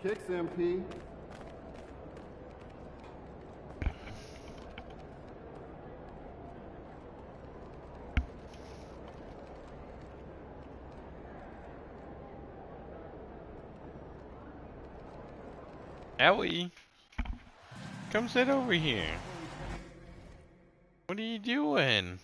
kicks, MP. Ellie, come sit over here. What are you doing?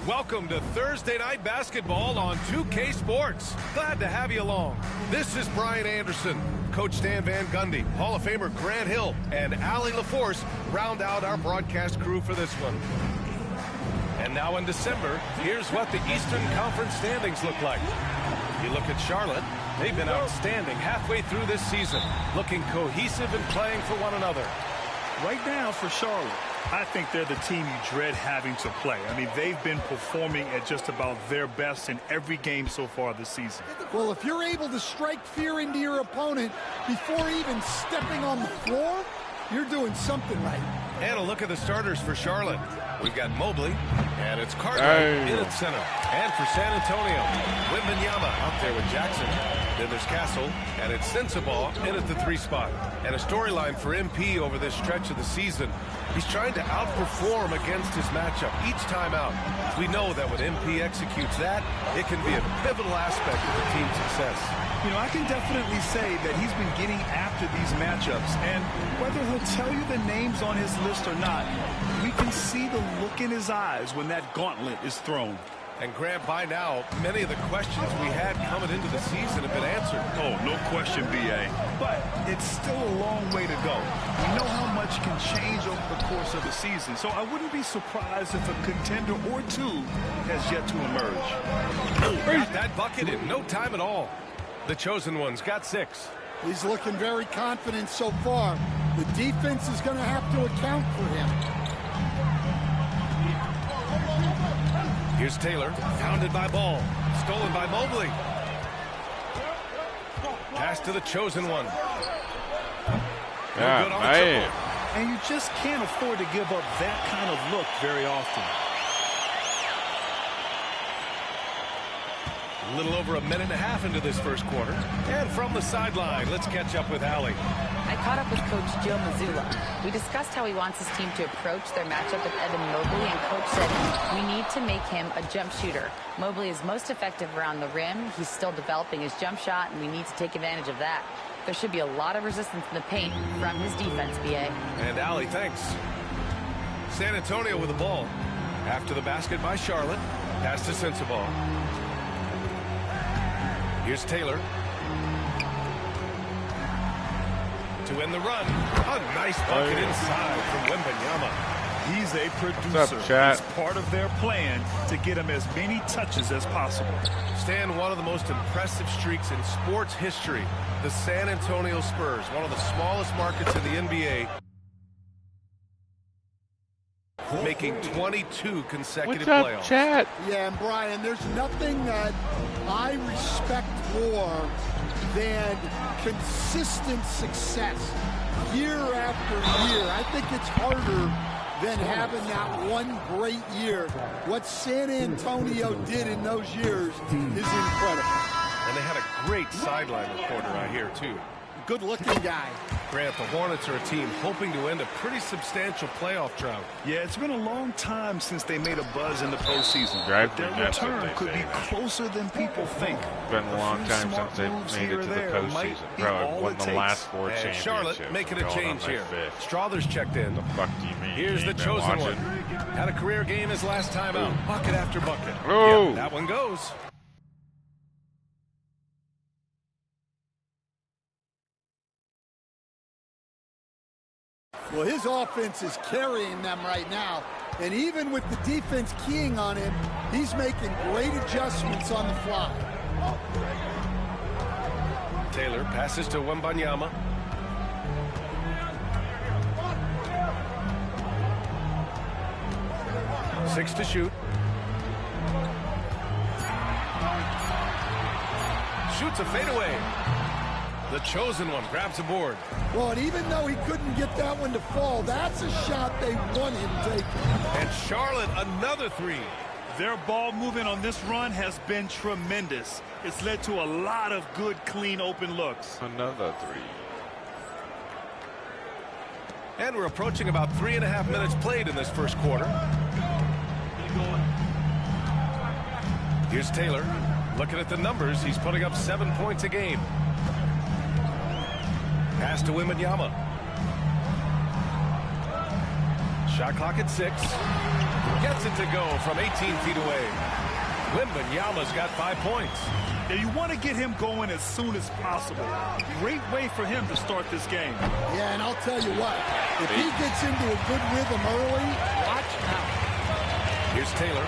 Welcome to Thursday Night Basketball on 2K Sports. Glad to have you along. This is Brian Anderson. Coach Stan Van Gundy, Hall of Famer Grant Hill, and Allie LaForce round out our broadcast crew for this one. And now in December, here's what the Eastern Conference standings look like. You look at Charlotte, they've been outstanding halfway through this season, looking cohesive and playing for one another. Right now for Charlotte, I think they're the team you dread having to play. I mean, they've been performing at just about their best in every game so far this season. Well, if you're able to strike fear into your opponent before even stepping on the floor, you're doing something right. And a look at the starters for Charlotte. We've got Mobley, and it's Cartwright in at center. And for San Antonio, Wembanyama out there with Jackson. Then there's Castle, and it's Sensabaugh in at the 3 spot. And a storyline for MP over this stretch of the season. He's trying to outperform against his matchup each time out. We know that when MP executes that, it can be a pivotal aspect of the team's success. You know, I can definitely say that he's been getting after these matchups, and whether he'll tell you the names on his list or not, we can see the look in his eyes when that gauntlet is thrown. And Grant, by now, many of the questions we had coming into the season have been answered. Oh, no question, B.A. But it's still a long way to go. We know how much can change over the course of the season, so I wouldn't be surprised if a contender or two has yet to emerge. Oh, got that bucket in no time at all. The chosen one's got 6. He's looking very confident so far. The defense is going to have to account for him. Here's Taylor, pounded by Ball, stolen by Mobley. Pass to the chosen one. Yeah, good on the triple. And you just can't afford to give up that kind of look very often. A little over a minute and a half into this first quarter. And from the sideline, let's catch up with Allie. I caught up with Coach Joe Mazzulla. We discussed how he wants his team to approach their matchup with Evan Mobley, and Coach said we need to make him a jump shooter. Mobley is most effective around the rim. He's still developing his jump shot, and we need to take advantage of that. There should be a lot of resistance in the paint from his defense, B.A. And Allie, thanks. San Antonio with the ball. After the basket by Charlotte. Pass to Sensabaugh. Here's Taylor. To end the run. A nice bucket inside from Wembanyama. He's a producer. What's up, chat? It's part of their plan to get him as many touches as possible. Stan, one of the most impressive streaks in sports history. The San Antonio Spurs, one of the smallest markets in the NBA, making 22 consecutive playoffs. What's up, chat? Yeah, and Brian, there's nothing that I respect more than consistent success year after year. I think it's harder than having that one great year. What San Antonio did in those years is incredible. And they had a great sideline reporter out here, too. Good-looking guy. Grant, the Hornets are a team hoping to end a pretty substantial playoff drought. Yeah, it's been a long time since they made a buzz in the postseason. Right, But their that's what return they could say, be man. closer than people think. It's been a long time since they've made it to the postseason. Probably won the last 4 And championships. Charlotte making a going on change their here. 5th. Strother's checked in. The fuck do you mean? Here's the Ain't been chosen watching? one. Had a career game his last time out. Bucket after bucket. Oh. Yep, that one goes. Well, his offense is carrying them right now. And even with the defense keying on him, he's making great adjustments on the fly. Taylor passes to Wembanyama. Six to shoot. Shoots a fadeaway. The chosen one grabs a board. Well, and even though he couldn't get that one to fall, that's a shot they want him taking. And Charlotte, another three. Their ball movement on this run has been tremendous. It's led to a lot of good, clean, open looks. Another 3. And we're approaching about 3.5 minutes played in this first quarter. Here's Taylor. Looking at the numbers, he's putting up 7 points a game. Pass to Wembanyama. Shot clock at 6. Gets it to go from 18 feet away. Wembanyama's got 5 points. Now you want to get him going as soon as possible. Great way for him to start this game. Yeah, and I'll tell you what, if he gets into a good rhythm early, watch out. Here's Taylor.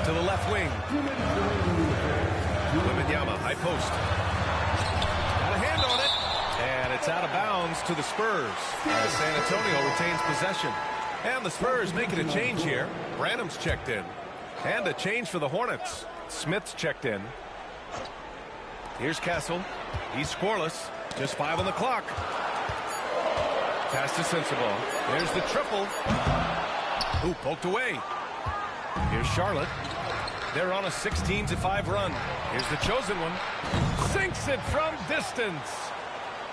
To the left wing. Wembanyama, high post. Got a hand on it. And it's out of bounds to the Spurs. As San Antonio retains possession. And the Spurs making a change here. Branham's checked in. And a change for the Hornets. Smith's checked in. Here's Castle. He's scoreless. Just 5 on the clock. Pass to Sensible. There's the triple. Ooh, poked away. Here's Charlotte. They're on a 16-5 run. Here's the chosen one. Sinks it from distance.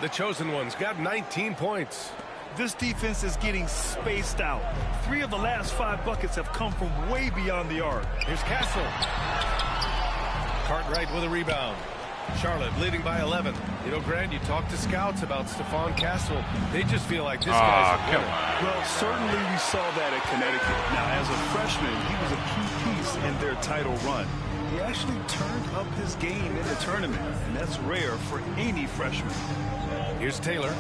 The chosen one's got 19 points. This defense is getting spaced out. 3 of the last 5 buckets have come from way beyond the arc. Here's Castle. Cartwright with a rebound. Charlotte leading by 11. You know, Grant, you talk to scouts about Stephon Castle. They just feel like this guy's a winner. Well, certainly we saw that at Connecticut. Now, as a freshman, he was a key piece in their title run. He actually turned up his game in the tournament, and that's rare for any freshman. Here's Taylor.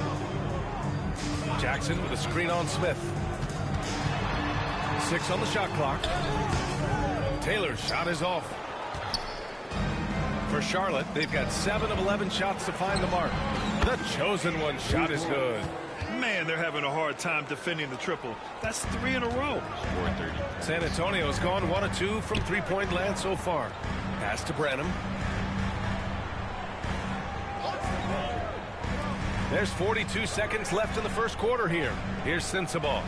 Jackson with a screen on Smith. 6 on the shot clock. Taylor's shot is off. For Charlotte, they've got 7 of 11 shots to find the mark. The chosen one shot is good. Man, they're having a hard time defending the triple. That's 3 in a row. 4:30. San Antonio's gone 1 of 2 from three-point land so far. Pass to Branham. There's 42 seconds left in the first quarter here. Here's Sensible.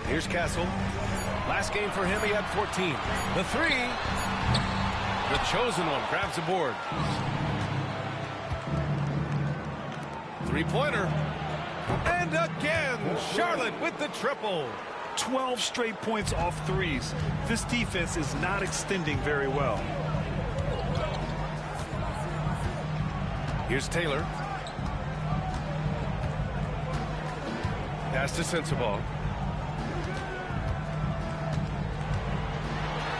Here's Castle. Last game for him, he had 14. The 3. The chosen one grabs a board. Three-pointer. And again, Charlotte with the triple. 12 straight points off threes. This defense is not extending very well. Here's Taylor. Pass to Sensible.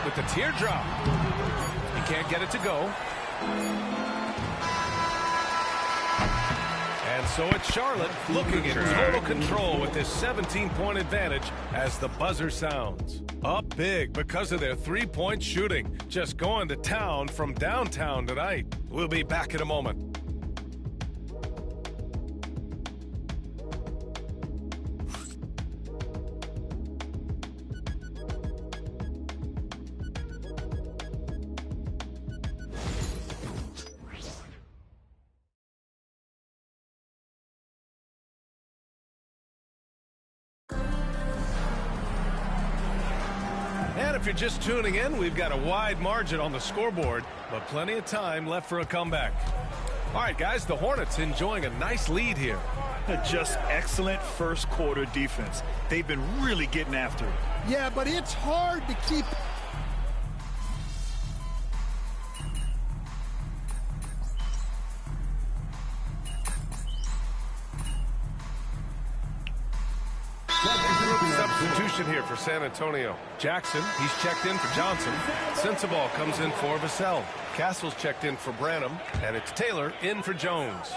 With the teardrop. He can't get it to go. And so it's Charlotte looking in total control with this 17-point advantage as the buzzer sounds. Up big because of their three-point shooting. Just going to town from downtown tonight. We'll be back in a moment. if you're just tuning in, we've got a wide margin on the scoreboard, but plenty of time left for a comeback. All right, guys, the Hornets enjoying a nice lead here. Just excellent first quarter defense. They've been really getting after it. Yeah, but it's hard to keep... Substitution here for San Antonio. Jackson, he's checked in for Johnson. Sensabaugh comes in for Vassell. Castle's checked in for Branham, and it's Taylor in for Jones.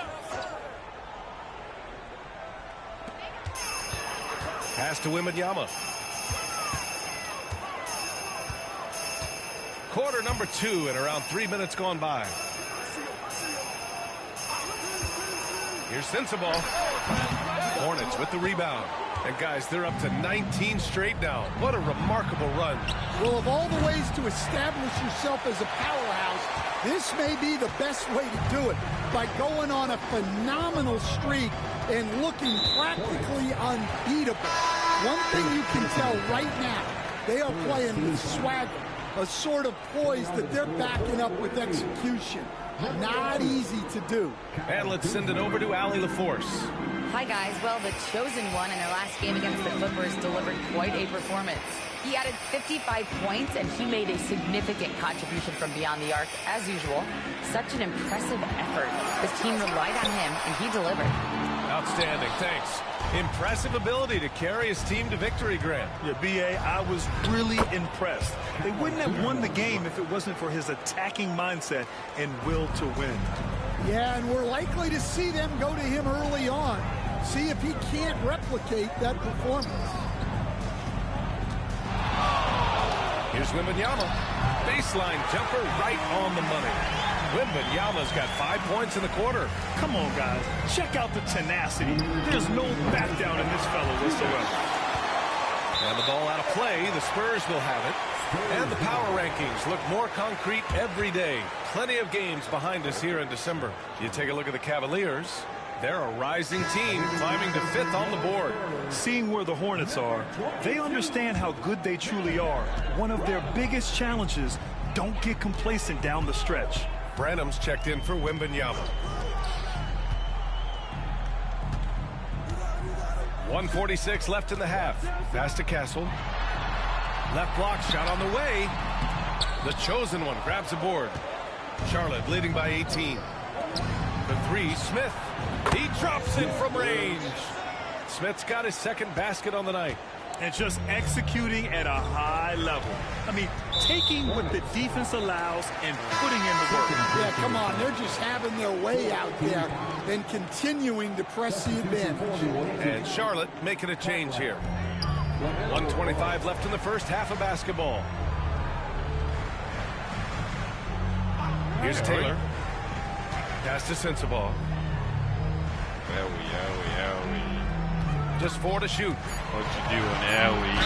Pass to Wembanyama. Quarter number 2 and around 3 minutes gone by. Here's Sensabaugh. Hornets with the rebound. And guys, they're up to 19 straight now. What a remarkable run. Well, of all the ways to establish yourself as a powerhouse, this may be the best way to do it, by going on a phenomenal streak and looking practically unbeatable. One thing you can tell right now, they are playing with swagger, a sort of poise that they're backing up with execution. Not easy to do. And let's send it over to Allie LaForce. Hi, guys. Well, the chosen one in their last game against the Clippers delivered quite a performance. He added 55 points, and he made a significant contribution from beyond the arc, as usual. Such an impressive effort. His team relied on him, and he delivered. Outstanding. Thanks. Impressive ability to carry his team to victory, Grant. Yeah, B.A., I was really impressed. They wouldn't have won the game if it wasn't for his attacking mindset and will to win. Yeah, and we're likely to see them go to him early on. See if he can't replicate that performance. Here's Wembanyama. Baseline jumper right on the money. Wembanyama's got 5 points in the quarter. Come on, guys. Check out the tenacity. There's no back down in this fellow whatsoever. And the ball out of play. The Spurs will have it. And the power rankings look more concrete every day. Plenty of games behind us here in December. You take a look at the Cavaliers. They're a rising team, climbing to 5th on the board. Seeing where the Hornets are, they understand how good they truly are. One of their biggest challenges, don't get complacent down the stretch. Branham's checked in for Wembanyama. 1:46 left in the half. Pass to Castle. Left block shot on the way. The chosen one grabs the board. Charlotte leading by 18. The 3, Smith. He drops it from range. Smith's got his second basket on the night. And just executing at a high level. I mean, taking what the defense allows and putting in the work. Yeah, come on. They're just having their way out there and continuing to press the advantage. And Charlotte making a change here. 1:25 left in the first half of basketball. Here's Taylor. Pass to Sensabaugh. Just 4 to shoot. What you doing, Ellie?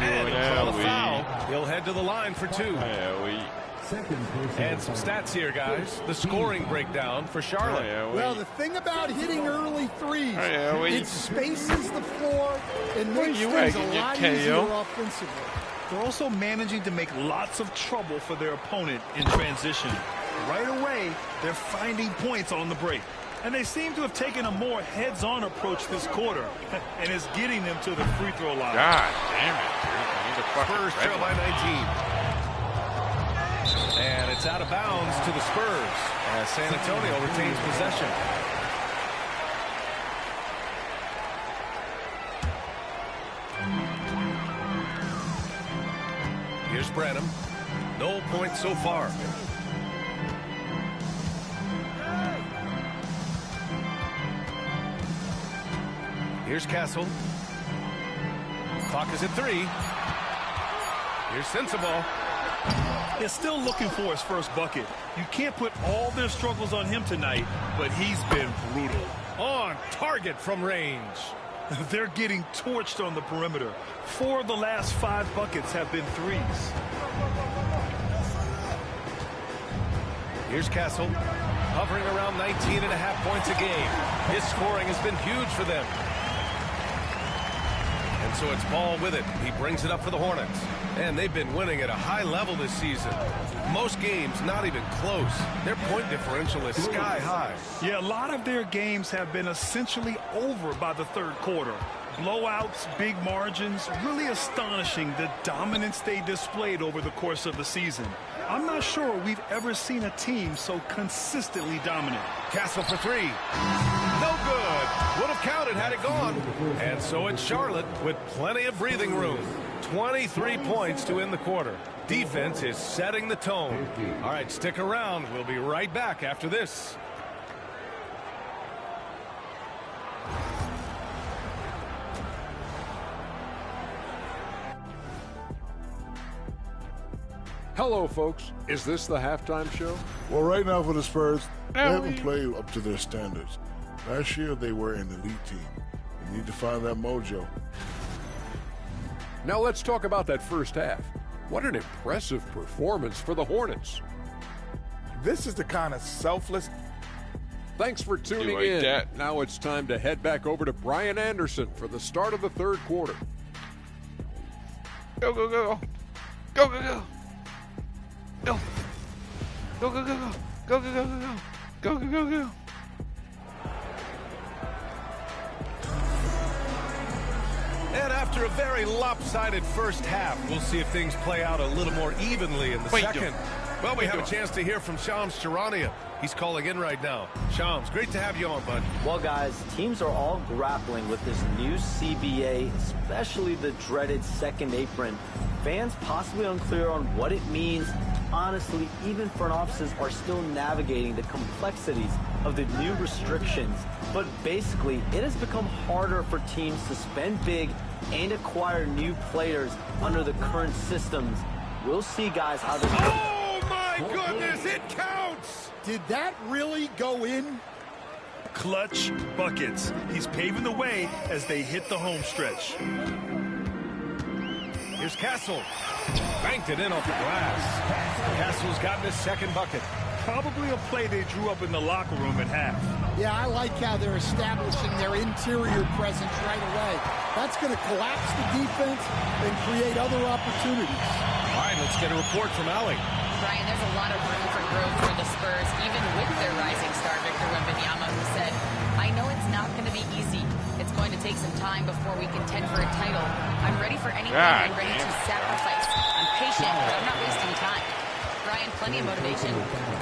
And he'll call a foul. He'll head to the line for 2. Ellie. And some stats here, guys. The scoring breakdown for Charlotte. Well, the thing about hitting early threes, it spaces the floor and makes things a lot easier offensively. They're also managing to make lots of trouble for their opponent in transition. Right away, they're finding points on the break. And they seem to have taken a more heads-on approach this quarter, and is getting them to the free throw line. God damn it, dude. Spurs trail by 19. And it's out of bounds to the Spurs as San Antonio retains possession. Here's Branham. No points so far. Here's Castle. Clock is at 3. Here's Sensabaugh. Is still looking for his first bucket. You can't put all their struggles on him tonight, but he's been brutal. On target from range. They're getting torched on the perimeter. 4 of the last 5 buckets have been threes. Here's Castle, hovering around 19.5 points a game. His scoring has been huge for them. And so it's Ball with it. He brings it up for the Hornets. And they've been winning at a high level this season. Most games not even close. Their point differential is sky high. Yeah, a lot of their games have been essentially over by the third quarter. Blowouts, big margins, really astonishing the dominance they displayed over the course of the season. I'm not sure we've ever seen a team so consistently dominant. Castle for three. No good. Would have counted had it gone. And so it's Charlotte with plenty of breathing room. 23 points to end the quarter. Defense is setting the tone. All right, stick around. We'll be right back after this. Hello, folks. Is this the halftime show? Well, right now for the Spurs, they haven't played up to their standards. Last year, they were an elite team. They need to find that mojo. Now let's talk about that first half. What an impressive performance for the Hornets. This is the kind of selfless... Thanks for tuning in. Now it's time to head back over to Brian Anderson for the start of the third quarter. Go, go, go. Go, go, go. Go. Go, go, go, go. Go, go, go, go, go. Go, go, go, go. And after a very lopsided first half, we'll see if things play out a little more evenly in the second. Well, we have a chance to hear from Shams Charania. He's calling in right now. Shams, great to have you on, bud. Well, guys, teams are all grappling with this new CBA, especially the dreaded second apron. Fans possibly unclear on what it means. Honestly, even front offices are still navigating the complexities of the new restrictions. But basically, it has become harder for teams to spend big and acquire new players under the current systems. We'll see, guys, how this goes. Oh, my goodness, it counts! Did that really go in? Clutch buckets. He's paving the way as they hit the home stretch. Here's Castle. Banked it in off the glass. Castle's gotten his second bucket. Probably a play they drew up in the locker room at half. Yeah, I like how they're establishing their interior presence right away. That's going to collapse the defense and create other opportunities. All right, let's get a report from Allie. Brian, there's a lot of room for growth for the Spurs, even with their rising star, Victor Wembanyama, who said, I know it's not going to be easy. It's going to take some time before we contend for a title. I'm ready for anything. I'm ready to sacrifice. I'm patient, but I'm not wasting time. Brian, plenty of motivation.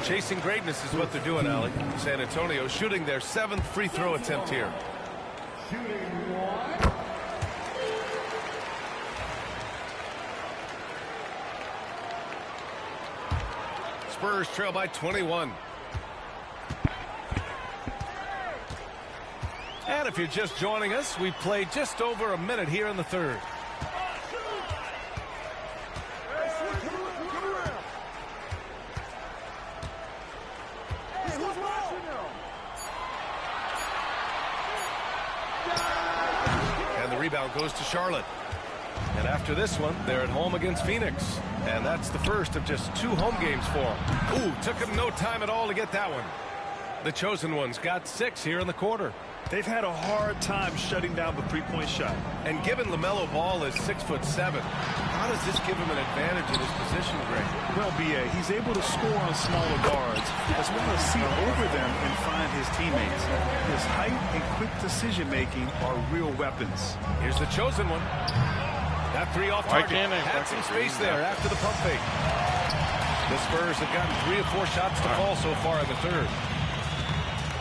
Chasing greatness is what they're doing, Allie. San Antonio shooting their 7th free throw attempt here. Spurs trail by 21. And if you're just joining us, we've played just over a minute here in the third. And the rebound goes to Charlotte. And after this one, they're at home against Phoenix. And that's the first of just 2 home games for them. Ooh, took them no time at all to get that one. The chosen ones got 6 here in the quarter. They've had a hard time shutting down the three-point shot. And given LaMelo Ball is 6'7", how does this give him an advantage in his position, Greg? Well, B.A., he's able to score on smaller guards, as well as see over them and find his teammates. His height and quick decision-making are real weapons. Here's the chosen one. That 3 off target. Had some space there after the pump fake. The Spurs have gotten 3 or 4 shots to fall so far in the third.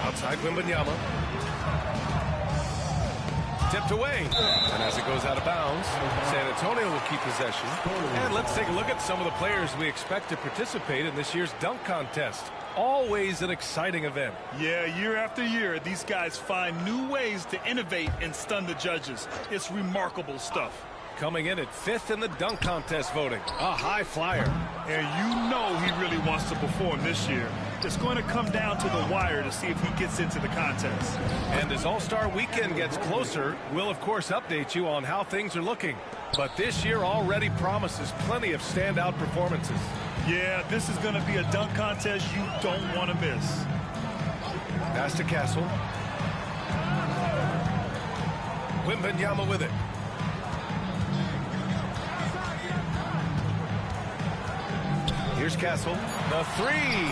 Outside Wembanyama. Tipped away. And as it goes out of bounds, San Antonio will keep possession. And let's take a look at some of the players we expect to participate in this year's dunk contest. Always an exciting event. Yeah, year after year, these guys find new ways to innovate and stun the judges. It's remarkable stuff. Coming in at 5th in the dunk contest voting. A high flyer. And you know he really wants to perform this year. It's going to come down to the wire to see if he gets into the contest. And as All-Star Weekend gets closer, we'll of course update you on how things are looking. But this year already promises plenty of standout performances. Yeah, this is going to be a dunk contest you don't want to miss. Pass to Castle. Wembanyama with it. Here's Castle. The three.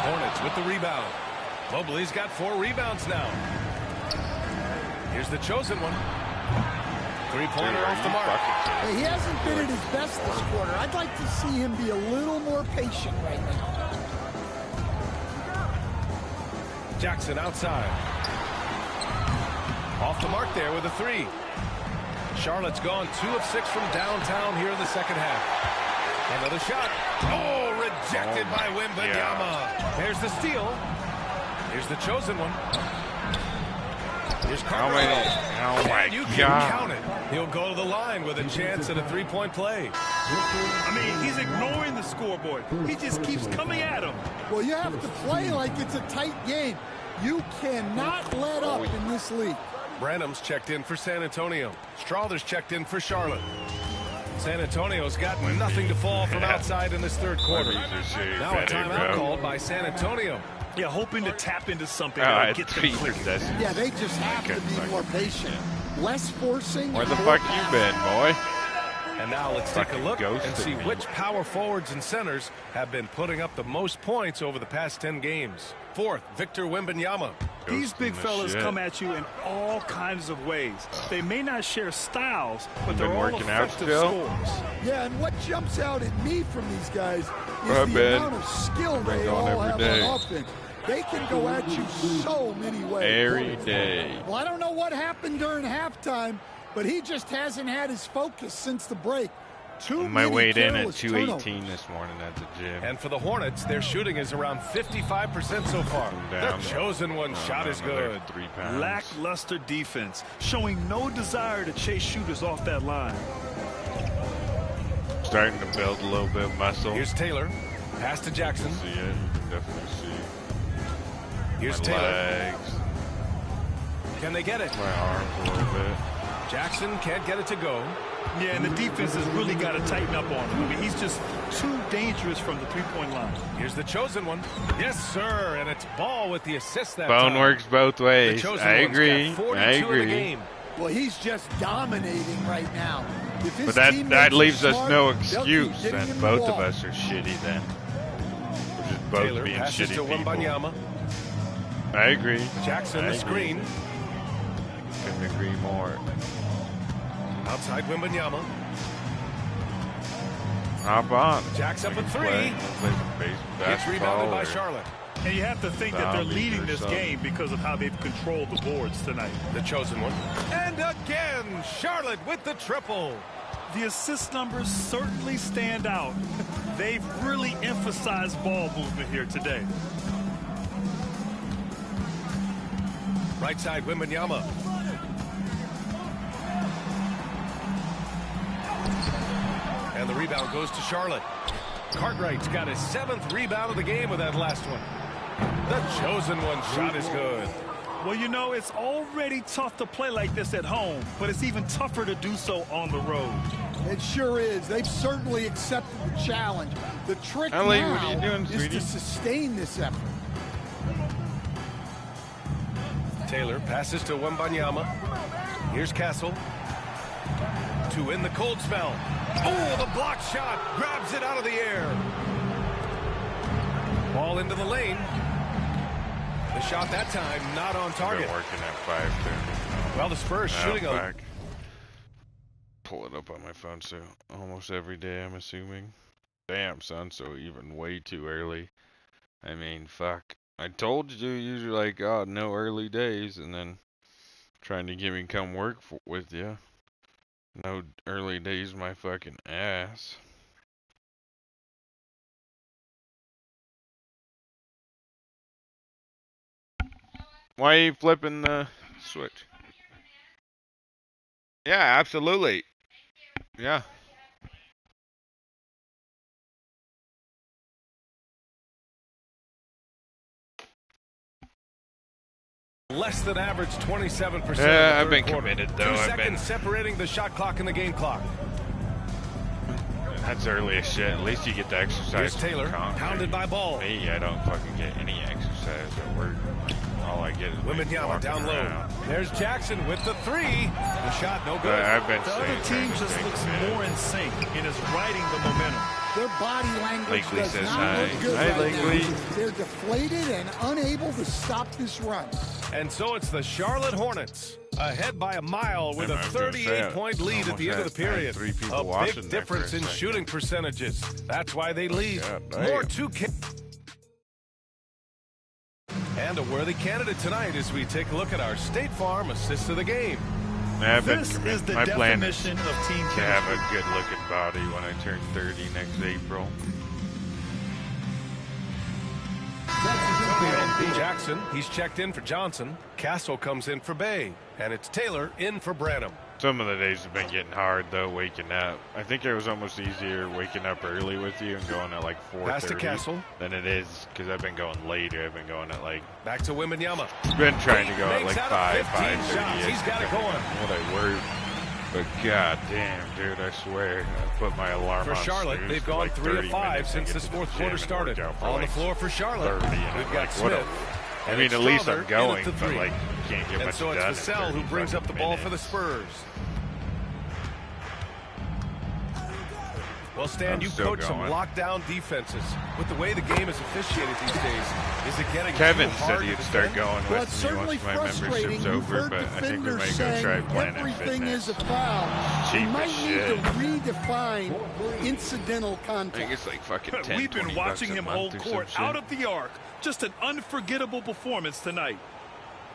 Hornets with the rebound. Mobley's got 4 rebounds now. Here's the chosen one. Three-pointer off the mark. Hey, he hasn't been at his best this quarter. I'd like to see him be a little more patient right now. Jackson outside. Off the mark there with a 3. Charlotte's gone 2 of 6 from downtown here in the second half. Another shot. Oh, rejected by Wembanyama. There's the steal. Here's the chosen one. Here's Carter. Oh my you can God. count it. He'll go to the line with a chance at a 3-point play. I mean, he's ignoring the scoreboard. He just keeps coming at him. Well, you have to play like it's a tight game. You cannot let up in this league. Branham's checked in for San Antonio. Strother's checked in for Charlotte. San Antonio's got nothing to fall from outside in this third quarter. Now a timeout called by San Antonio. Yeah, hoping to tap into something that will get them clicking. Yeah, they just have to be more patient. Less forcing. Where the fuck you been, boy? And now let's take a look and see which power forwards and centers have been putting up the most points over the past 10 games. Fourth, Victor Wembanyama. These big fellas come at you in all kinds of ways. They may not share styles, but they're all effective scores. Yeah, and what jumps out at me from these guys is the amount of skill they all have on offense. They can go at you so many ways. Every day. Well, I don't know what happened during halftime, but he just hasn't had his focus since the break. My weight in at 218 this morning at the gym. And for the Hornets, their shooting is around 55% so far. The chosen one shot is good. 3 pounds. Lackluster defense, showing no desire to chase shooters off that line. Starting to build a little bit of muscle. Here's Taylor. Pass to Jackson. See it. You can definitely see. Here's my Taylor. legs. Can they get it? My arms a little bit. Jackson can't get it to go. Yeah, and the defense has really got to tighten up on him. I mean, he's just too dangerous from the three-point line. Here's the chosen one. Yes, sir. And it's Ball with the assist that Bone time. works both ways. I agree. I agree. Well, he's just dominating right now. If his but that leaves us no excuse. Then Then both of us are shitty then. We're just both Taylor being passes shitty to people. Wembanyama. I agree. Jackson the screen. Couldn't agree more. Outside Wembanyama. Hop on. Jacks up a 3. Gets rebounded by Charlotte. And you have to think that they're leading this game because of how they've controlled the boards tonight. The chosen one. And again, Charlotte with the triple. The assist numbers certainly stand out. They've really emphasized ball movement here today. Right side, Wembanyama. And the rebound goes to Charlotte. Cartwright's got his 7th rebound of the game with that last one. The chosen one shot is good. Well, you know, it's already tough to play like this at home, but it's even tougher to do so on the road. It sure is. They've certainly accepted the challenge. The trick now what are you doing, is sweetie? to sustain this effort. Taylor passes to Wembanyama. Here's Castle. To in the cold spell. Oh, the block shot. Grabs it out of the air. Ball into the lane. The shot that time not on target. Been working at 5 too. Well, the Spurs shooting a... back. Pull it up on my phone, so almost every day I'm assuming. Damn, son, so even way too early. I mean, fuck. I told you, you're like, oh, no early days, and then trying to get me come work with you. No early days, my fucking ass. Why are you flipping the switch? Yeah, absolutely. Yeah. Less than average 27%. Yeah, I've been committed though. 2 seconds separating the shot clock and the game clock. That's early as shit. At least you get the exercise. Here's Taylor, pounded by Ball. Me, I don't fucking get any exercise at work. All I get is Wembanyama down low. Around. There's Jackson with the 3. The shot no good. I've been The other team just looks more in sync and is riding the momentum. Their body language Lakely does says not hi. look good Hi, right Lakely. now. They're deflated and unable to stop this run. And so it's the Charlotte Hornets ahead by a mile with a 38-point lead at the end of the period. A big difference in shooting percentages. That's why they lead. More 2K. And a worthy candidate tonight as we take a look at our State Farm assist of the game. This is the definition of team to have a good-looking body when I turn 30 next April. Jackson, he's checked in for Johnson. Castle comes in for Bay. And it's Taylor in for Branham. Some of the days have been getting hard, though, waking up. I think it was almost easier waking up early with you and going at like 4:30 than it is because I've been going later. I've been going at like... Back to Wembanyama. I've been trying to go at like 5:30. He's got it going. What I work. But god damn, dude, I swear. I put my alarm for on Charlotte, they've gone like 3 of 5 since this fourth quarter started. On like the floor for Charlotte, we've got Smith. I mean, at least I'm going, but like, you can't get much done. And so it's Vassell who brings up the ball for the Spurs. Well, Stan, you coach some lockdown defenses. With the way the game is officiated these days, is it getting Kevin too hard said he'd start going well, with me once my membership's over, but I think we might go try Planet everything Fitness. Is a foul. Cheap you might as need shit. to redefine incidental contact. I think it's like fucking 10, We've been watching him hold court out of of the arc. Just an unforgettable performance tonight.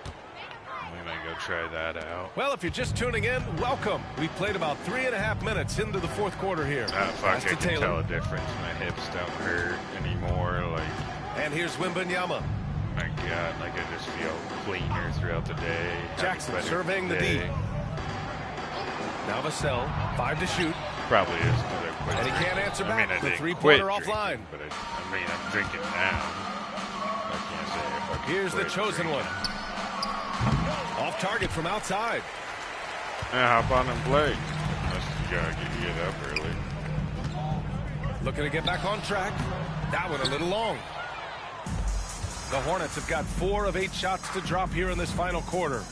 We might go try that out. Well, if you're just tuning in, welcome. We played about 3.5 minutes into the fourth quarter here. I can tell a difference. My hips don't hurt anymore. Like, and here's Wembanyama. My God, like I just feel cleaner throughout the day. Jackson surveying the D. Now Vassell, 5 to shoot. Probably is because I quit. And he can't answer back. I mean, the three-pointer offline. But I mean, I'm drinking now. I can't say if I here's the chosen one. Off target from outside. Yeah, hop on and play. Unless you gotta get up early. Looking to get back on track. That one a little long. The Hornets have got 4 of 8 shots to drop here in this final quarter.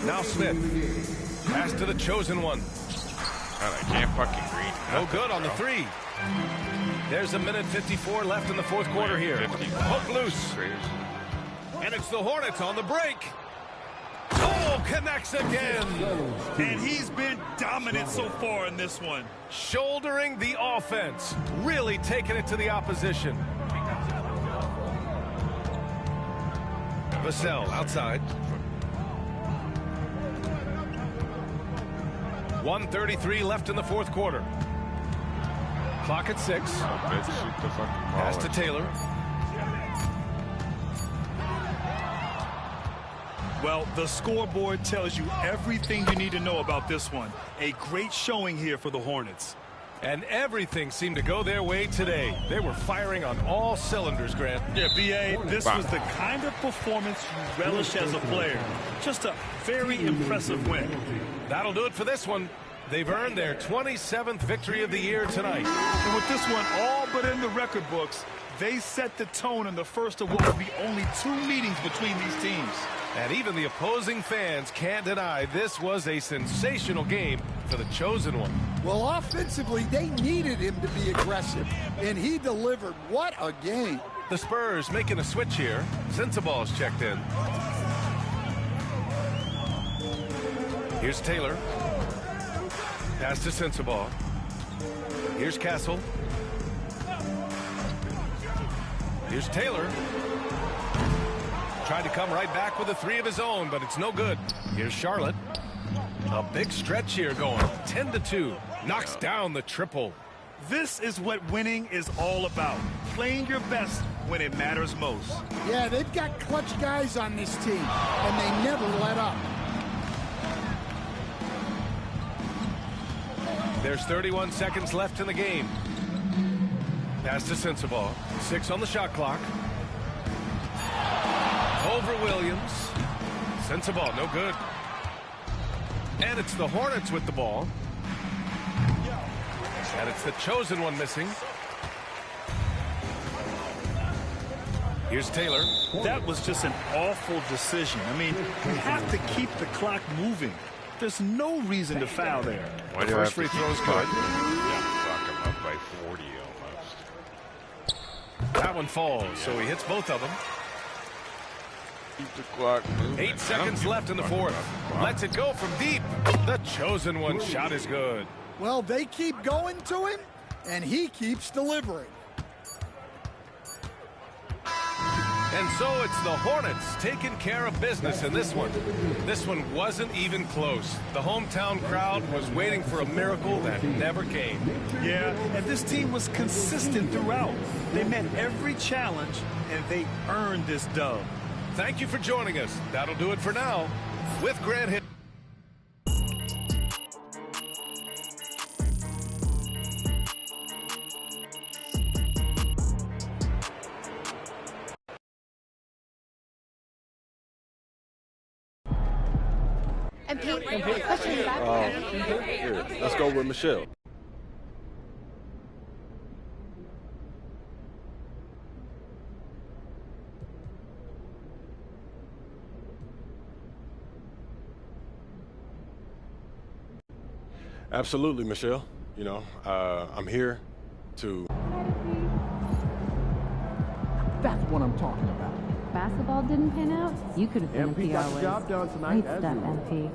Now Smith. Pass to the chosen one. God, I can't fucking read. No good on the 3. There's 1:54 left in the fourth quarter here. Hook loose. And it's the Hornets on the break. Oh, connects again. And he's been dominant so far in this one. Shouldering the offense. Really taking it to the opposition. Vassell outside. 1:33 left in the fourth quarter. Clock at 6. Pass to Taylor. Well, the scoreboard tells you everything you need to know about this one. A great showing here for the Hornets. And everything seemed to go their way today. They were firing on all cylinders, Grant. Yeah, B.A., this was the kind of performance you relish as a player. Just a very impressive win. That'll do it for this one. They've earned their 27th victory of the year tonight. And with this one all but in the record books, they set the tone in the first of what will be only 2 meetings between these teams. And even the opposing fans can't deny this was a sensational game for the chosen one. Well, offensively, they needed him to be aggressive, and he delivered. What a game. The Spurs making a switch here. Sensaball's checked in. Here's Taylor. Pass to Sensaball. Here's Castle. Here's Taylor. Tried to come right back with a 3 of his own, but it's no good. Here's Charlotte. A big stretch here going. 10-2. Knocks down the triple. This is what winning is all about. Playing your best when it matters most. Yeah, they've got clutch guys on this team, and they never let up. There's 31 seconds left in the game. Pass to Sensabaugh. 6 on the shot clock. Over Williams. Sensabaugh, no good. And it's the Hornets with the ball. And it's the chosen one missing. Here's Taylor. That was just an awful decision. I mean, you have to keep the clock moving. There's no reason to foul there. Why do First free throw's good. Yeah, fuck him up by 40 almost. That one falls, so he hits both of them. Keep the clock moving. 8 seconds left in the fourth. Lets it go from deep. The chosen one shot is good. Well, they keep going to him, and he keeps delivering. And so it's the Hornets taking care of business in this one. This one wasn't even close. The hometown crowd was waiting for a miracle that never came. Yeah, and this team was consistent throughout. They met every challenge, and they earned this dub. Thank you for joining us. That'll do it for now. With Grant Hill. Here, let's go with Michelle. Absolutely, Michelle. You know, I'm here to... That's what I'm talking about. Basketball didn't pan out? You could have been MP a got PR the job done tonight. Great stuff, MP.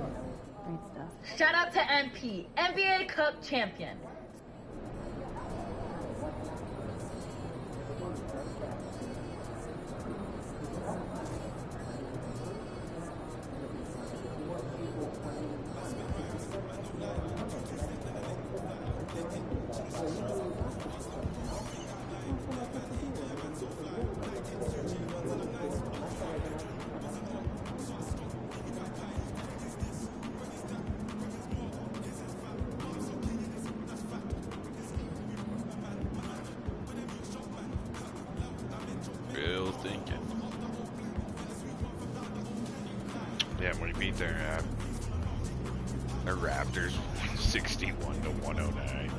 Great stuff. Shout out to MP, NBA Cup champion. Real thinking. Damn, when he beat their Raptors 61 to 109.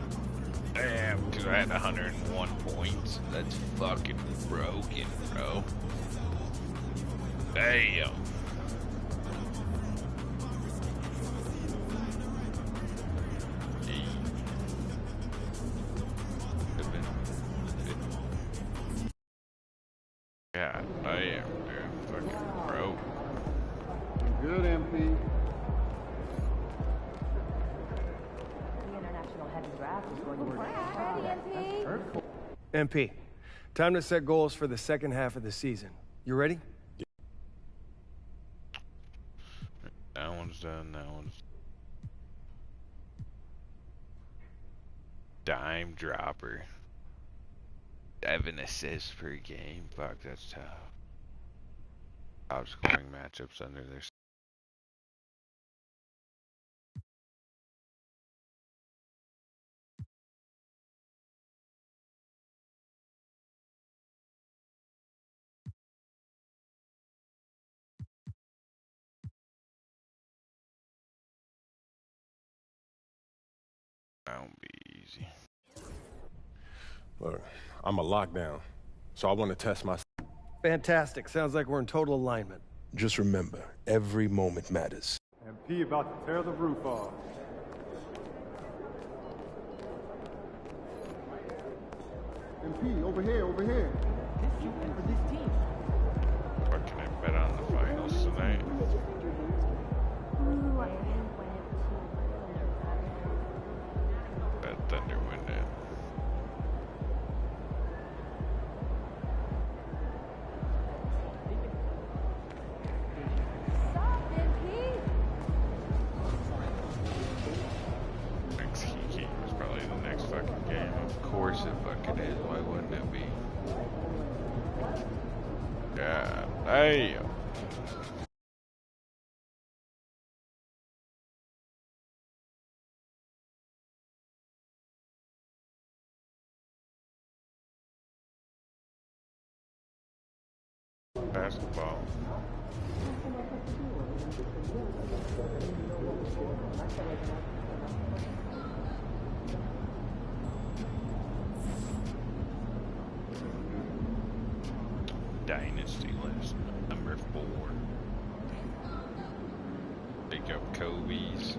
Damn, because I had 101 points. That's fucking broken, bro. Damn. Yeah, I am, dude. Fucking broke. Good, MP. MP, time to set goals for the second half of the season. You ready? That one's done, that one's... Dime dropper. 7 assists per game. Fuck, that's tough. Top scoring matchups under their... That won't be easy. Look, I'm a lockdown, so I want to test my... Fantastic. Sounds like we're in total alignment. Just remember, every moment matters. MP about to tear the roof off. MP, over here, over here. What can I bet on the finals tonight? Bet Thunder win it. Next key game is probably the next fucking game. Of course it fucking is. Why wouldn't it be? God damn. basketball. Dynasty list number 4. Pick up Kobe's.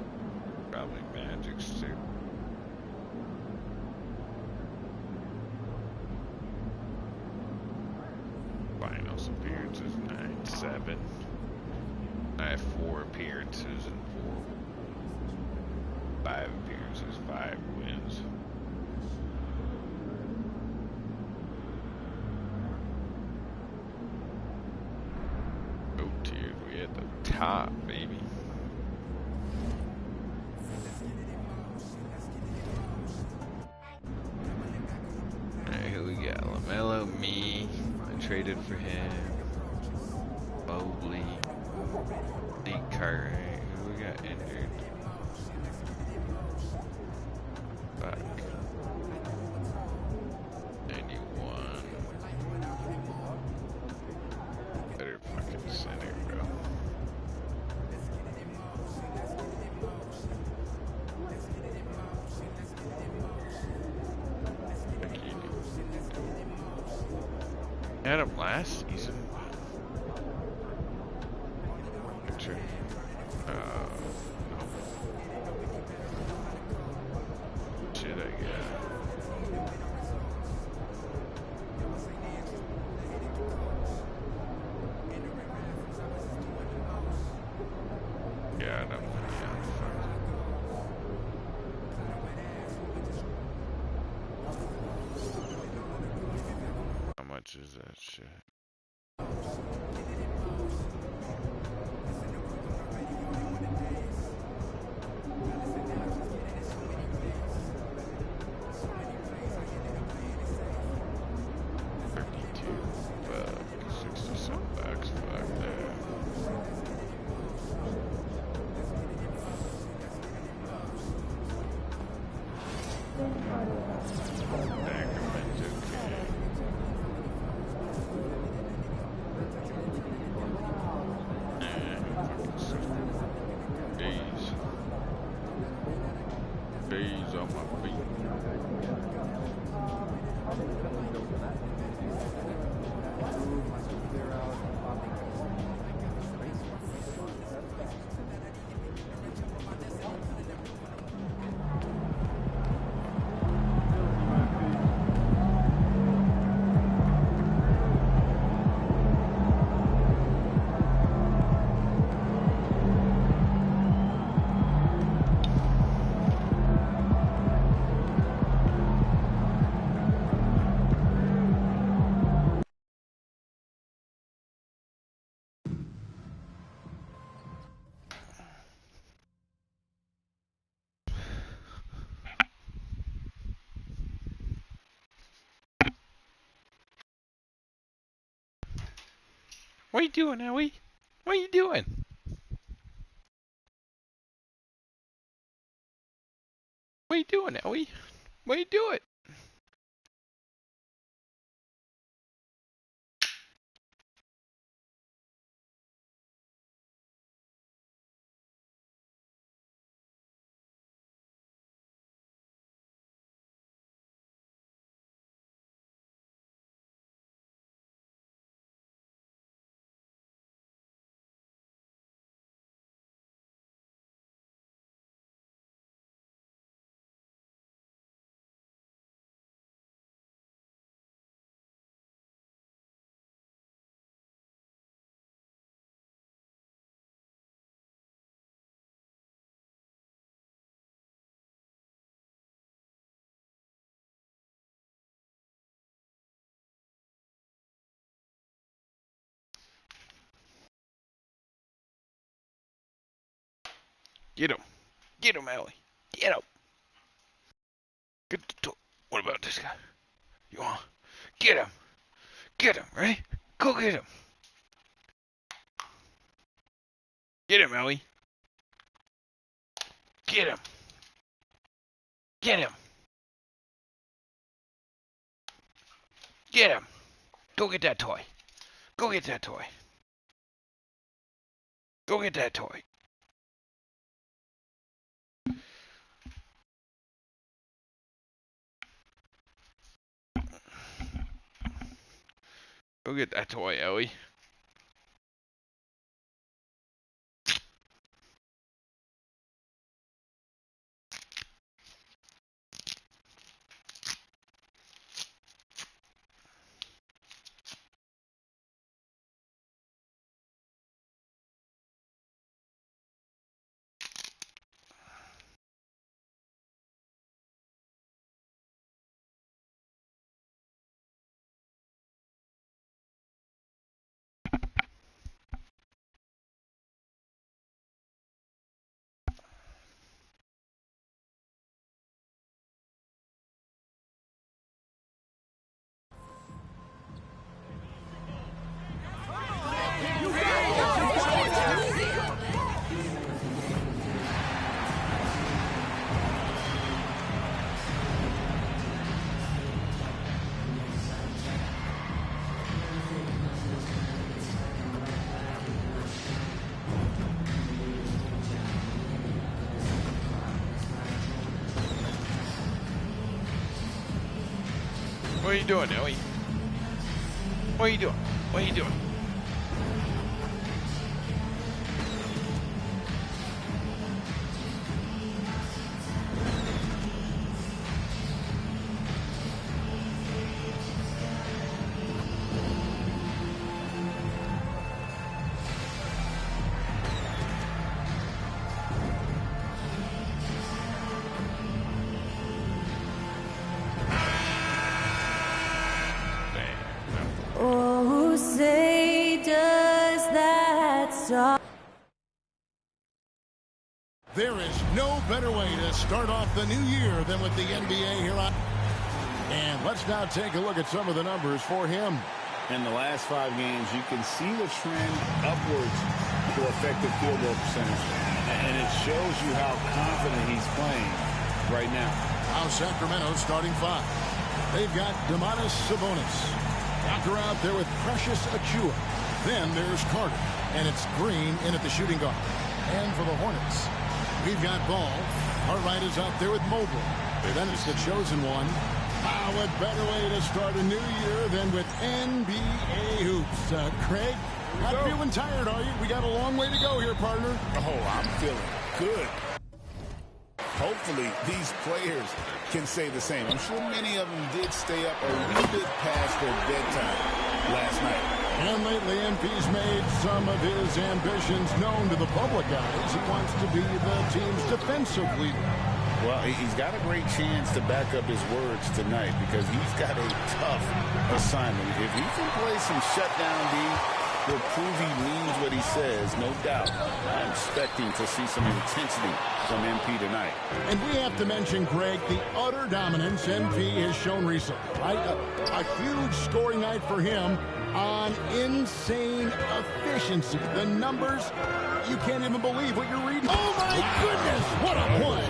Probably Magic's too. Finals appearances 9-7. I have 4 appearances and 5 appearances, 5 wins. Oh dear, we at the top, baby. Alright, who we got? LaMelo, me. I traded for him. Mobley. D. Cartwright. Who we got injured? Fuck. 91. Better fucking center, bro. Had him last season. Picture. Shit, I got. Yeah, I don't know. How much is that shit? What are you doing, Ellie? What are you doing? What are you doing, Ellie? What are you doing? Get him. Get him, Ellie. Get him. Get the door. What about this guy? You want? Get him. Get him. Ready? Go get him. Get him, Ellie. Get him. Get him. Get him. Go get that toy. Go get that toy. Go get that toy. Go get that toy, Ellie. What are you doing, Ellie? What are you doing? What are you doing? Oh, say does that song. There is no better way to start off the new year than with the NBA here on. And let's now take a look at some of the numbers for him. In the last 5 games, you can see the trend upwards for effective field goal percentage. And it shows you how confident he's playing right now. Now Sacramento starting 5. They've got Domantas Sabonis. Tucker out there with Precious Achiuwa. Then there's Carter. And it's Green in at the shooting guard. And for the Hornets, we've got Ball. Cartwright is out there with Mobley. Then it's the chosen one. Ah, what better way to start a new year than with NBA hoops. Craig, not feeling tired, are you? We got a long way to go here, partner. Oh, I'm feeling good. Hopefully, these players can say the same. I'm sure many of them did stay up a wee bit past their bedtime last night. And lately, MP's made some of his ambitions known to the public eyes. He wants to be the team's defensive leader. Well, he's got a great chance to back up his words tonight because he's got a tough assignment. If he can play some shutdown D, he'll prove he means what he says, no doubt. I'm expecting to see some intensity from MP tonight. And we have to mention, Greg, the utter dominance MP has shown recently. Right? A huge scoring night for him on insane efficiency. The numbers, you can't even believe what you're reading. Oh, my goodness, what a play.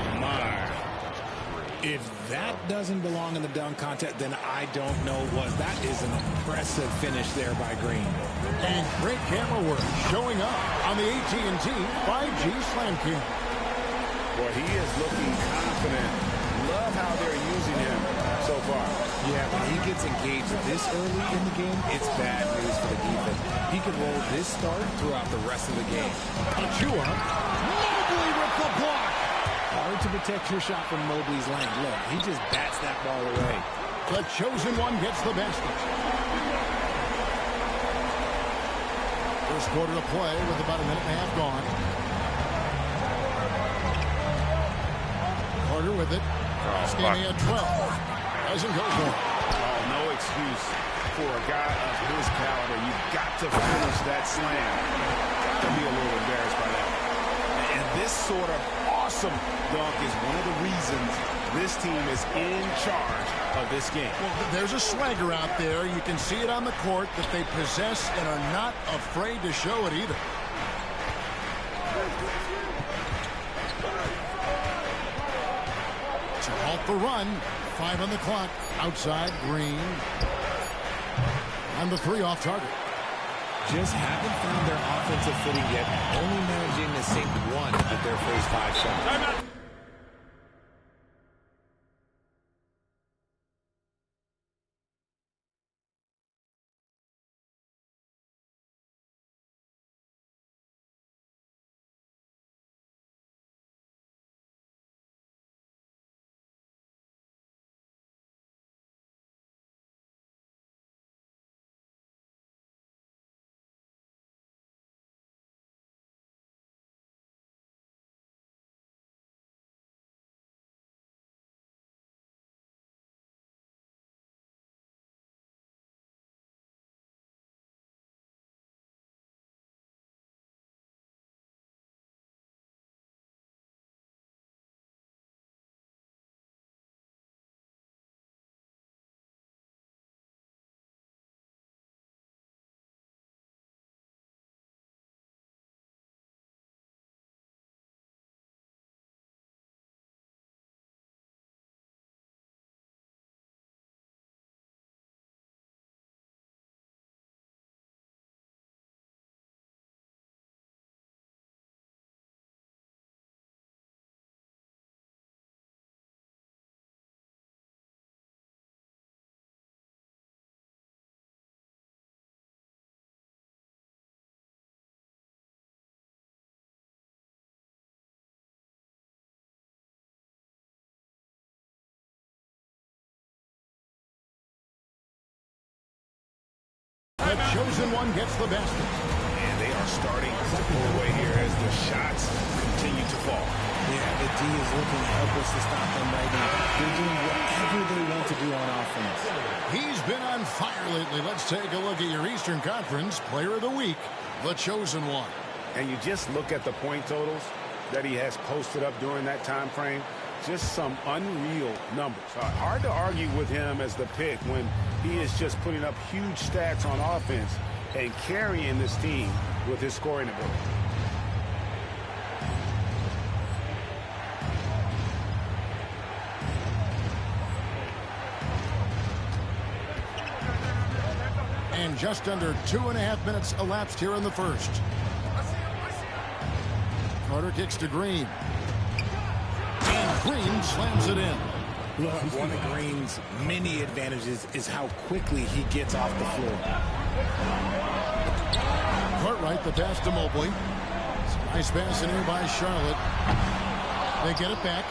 If that doesn't belong in the dunk contest, then I don't know what. That is an impressive finish there by Green. And great camera work showing up on the AT&T 5G Slam Cam. Well, he is looking confident. Love how they're using him so far. Yeah, when he gets engaged this early in the game, it's bad news for the defense. He could roll this start throughout the rest of the game. Achiuwa, Mobley with the block. Hard to protect your shot from Mobley's lane. Look, he just bats that ball away. The chosen one gets the basket. First quarter of play with about a minute and a half gone. Carter with it. Standing at 12. Doesn't go for it. Oh, no excuse for a guy of his caliber. You've got to finish that slam. Got to be a little embarrassed by that. And this sort of awesome dunk is one of the reasons this team is in charge of this game. Well, there's a swagger out there. You can see it on the court that they possess and are not afraid to show it either. To halt the run, 5 on the clock. Outside, Green. And the 3 off target. just haven't found their offensive footing yet, only managing to sink one of their first 5 shots. Timeout. The chosen one gets the basket. And they are starting to pull away here as the shots continue to fall. Yeah, the D is looking helpless to stop them right now. They're doing whatever they want to do on offense. He's been on fire lately. Let's take a look at your Eastern Conference Player of the Week, the chosen one. And you just look at the point totals that he has posted up during that time frame. Just some unreal numbers. Hard to argue with him as the pick when he is just putting up huge stats on offense and carrying this team with his scoring ability. And just under 2.5 minutes elapsed here in the first. Carter kicks to Green. And Green slams it in. Look, one of Green's many advantages is how quickly he gets off the floor. Cartwright, the pass to Mobley. Nice pass in here by Charlotte. They get it back.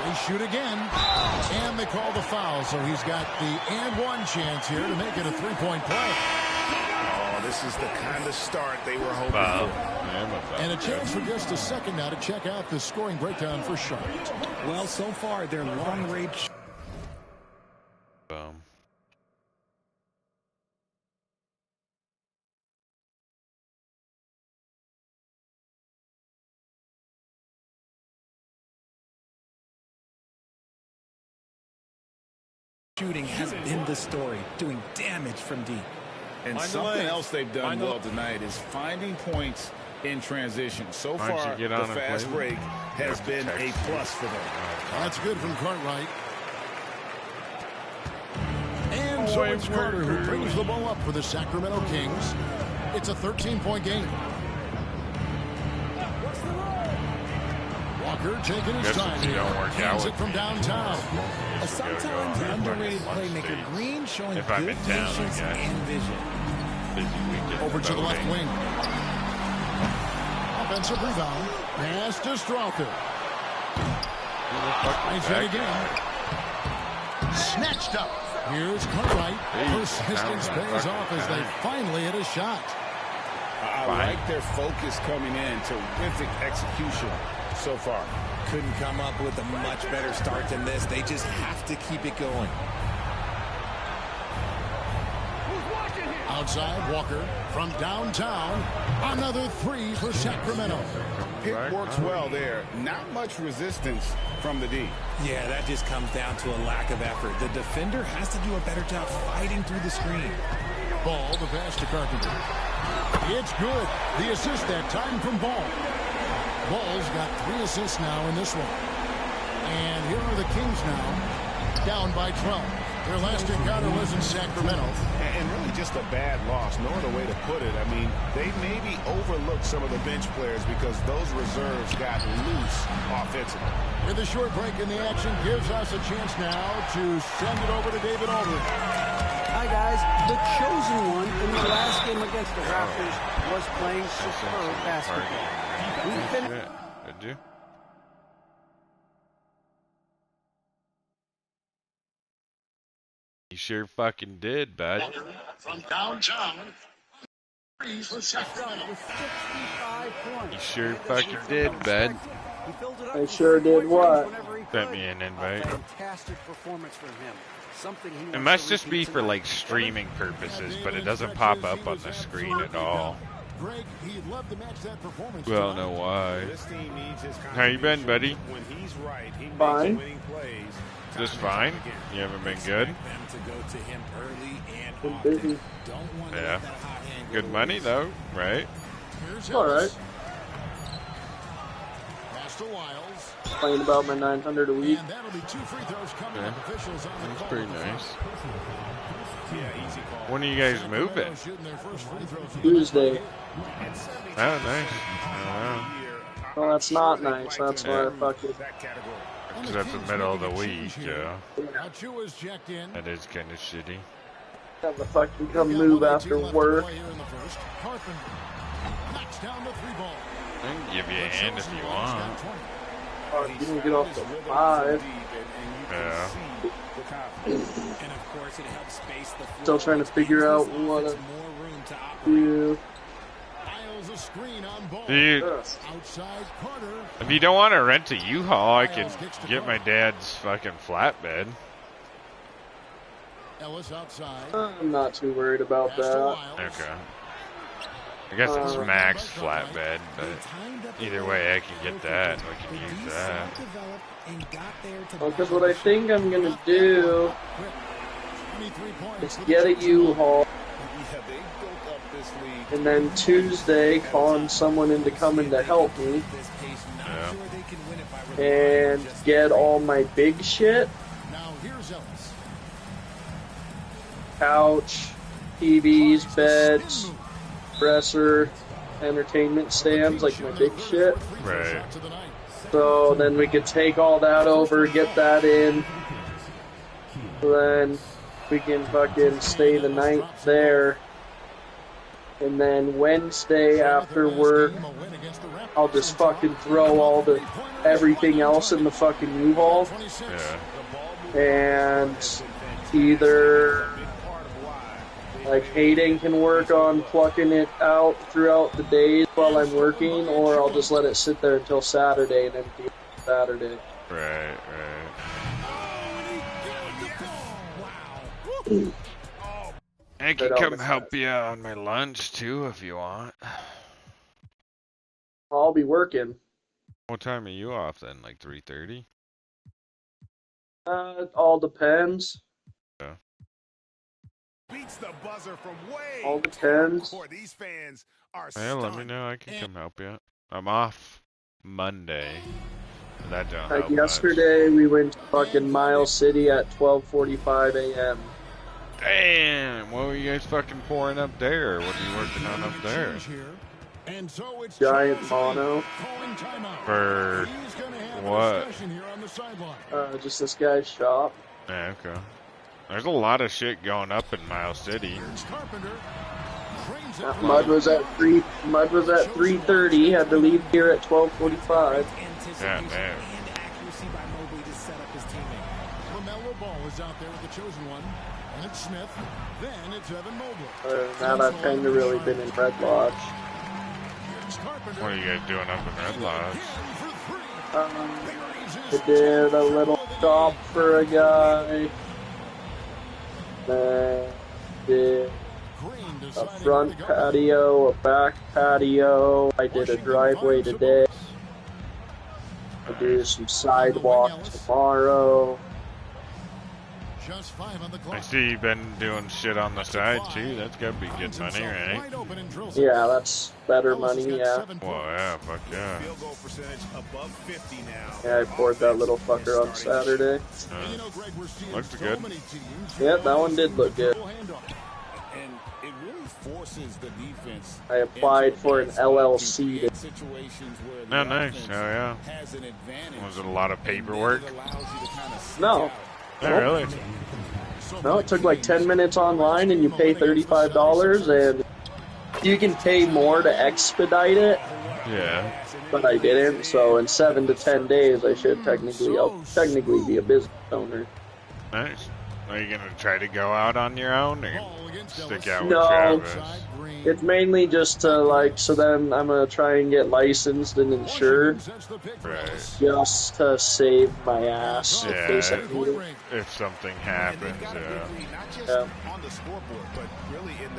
They shoot again. And they call the foul. So he's got the and one chance here to make it a three-point play. Oh, this is the kind of start they were hoping for. And a chance for just a second now to check out the scoring breakdown for Charlotte. Well, so far, their long-range shooting has been the story, doing damage from deep. And something else they've done well tonight is finding points in transition. So far, the fast break has been a plus for them. That's good from Cartwright. And so it's Carter who brings the ball up for the Sacramento Kings. It's a 13-point game. Walker taking his time here. Hands it from downtown. A sometimes underrated playmaker, Green showing good patience and vision. Over to the left wing. Offensive rebound. Pass to Strother. Nice hit again. Snatched up. Here's Cartwright. Persistence pays off as they finally hit a shot. I like their focus coming in. Terrific execution so far. Couldn't come up with a much better start than this. They just have to keep it going. Outside, Walker from downtown. Another three for Sacramento. Pick works well there. Not much resistance from the D. Yeah, that just comes down to a lack of effort. The defender has to do a better job fighting through the screen. Ball, the pass to Carpenter. It's good. The assist that time from Ball. Ball's got 3 assists now in this one. And here are the Kings now, down by 12. Their last encounter was in Sacramento. And really just a bad loss. No other way to put it. I mean, they maybe overlooked some of the bench players because those reserves got loose offensively. With a short break in the action gives us a chance now to send it over to David Aldridge. Hi, guys. The chosen one in the last game against the Raptors was playing superb basketball. Did you? You sure fucking did, bud. From downtown. You sure fucking did, bud. I sure did what? Sent me an invite. Fantastic performance from him. Something he It must just be for like streaming purposes, but it doesn't pop up on the screen at all. Greg, he'd love to match that performance. Well, I don't know why. How you been, buddy? Fine. Just fine? You haven't been good? Been busy. Yeah. Good money, though, right? Alright. Playing about my 900 a week. Yeah. That's pretty nice. When are you guys moving? Tuesday. Oh, nice. Well, that's not nice. That's why I fucking... Because that's the middle of the week, yeah. Yeah. That is kind of shitty. Have to fucking come move after work. I can give you a hand if you want. Oh, you can get off the 5. Yeah. Still trying to figure out what to do. Dude, if you don't want to rent a U-Haul, I can get my dad's fucking flatbed. I'm not too worried about that. Okay. I guess it's max flatbed, but either way I can get that and we can use that. Because what I think I'm going to do is get a U-Haul and then Tuesday con someone into coming to help me and get all my big shit. Couch, TVs, beds, dresser, entertainment stands, like my big shit. Right. So then we could take all that over, get that in. Then we can fucking stay the night there. And then Wednesday after work, I'll just fucking throw everything else in the fucking U-Haul. Yeah. And either like Hayden can work on plucking it out throughout the days while I'm working, or I'll just let it sit there until Saturday and empty it Saturday. Right. I can come help you on my lunch too if you want. I'll be working. What time are you off then? Like 3:30? It all depends. Yeah. All depends. Yeah, let me know. I can come help you. I'm off Monday. That don't help Like yesterday, we went to fucking Miles City at 12:45 a.m. Damn, what were you guys fucking pouring up there? What are you working on up there? Giant mono. For what? Just this guy's shop. Yeah, okay. There's a lot of shit going up in Miles City. Mud was at 3:30. Had to leave here at 12:45. Yeah, damn. LaMelo Ball is out there with the chosen one. And it's Smith. Then it's Evan Mobley. Other than that, I've kind of really been in Red Lodge. What are you guys doing up in Red Lodge? I did a little shop for a guy. Did a front patio, a back patio. I did a driveway today. I do some sidewalk tomorrow. Just 5 on the clock. I see you've been doing shit on the side too. That's gotta be good money, right? Yeah, that's better money, yeah. Well, yeah, fuck yeah. Field goal percentage above 50 now. Yeah, I poured that little fucker on Saturday. Looked good. Yeah, that one did look good. And it really forces the defense. I applied for an LLC. Oh, nice. Oh, yeah. Was it a lot of paperwork? No. Oh, really? No, it took like 10 minutes online and you pay $35 and you can pay more to expedite it. Yeah. But I didn't, so in 7 to 10 days I should technically be a business owner. Nice. Are you gonna try to go out on your own or stick out with No, Travis? it's mainly just to like, so then I'm gonna try and get licensed and insured, Right. just to save my ass in case I Yeah. need it. If something happens, yeah. Yeah.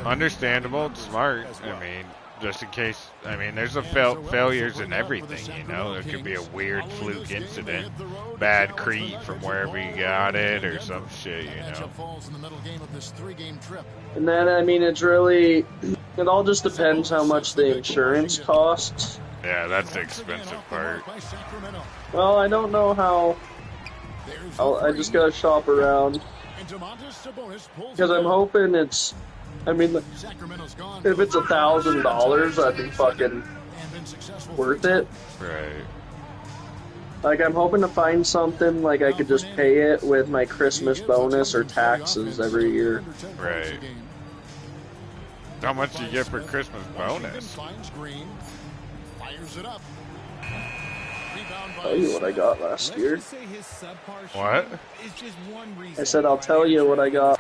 Understandable, it's smart. I mean, just in case. I mean, there's a failures in everything, you know. There could be a weird fluke incident, bad crete from wherever you got it, or some shit, you know. And then, I mean, it's really, it all just depends how much the insurance costs. Yeah, that's the expensive part. Well, I don't know how. I just gotta shop around. Because I'm hoping it's, I mean, if it's $1,000, that'd be fucking worth it. Right. Like, I'm hoping to find something, like, I could just pay it with my Christmas bonus or taxes every year. Right. How much do you get for Christmas bonus? I'll tell you what I got last year. What? I said I'll tell you what I got.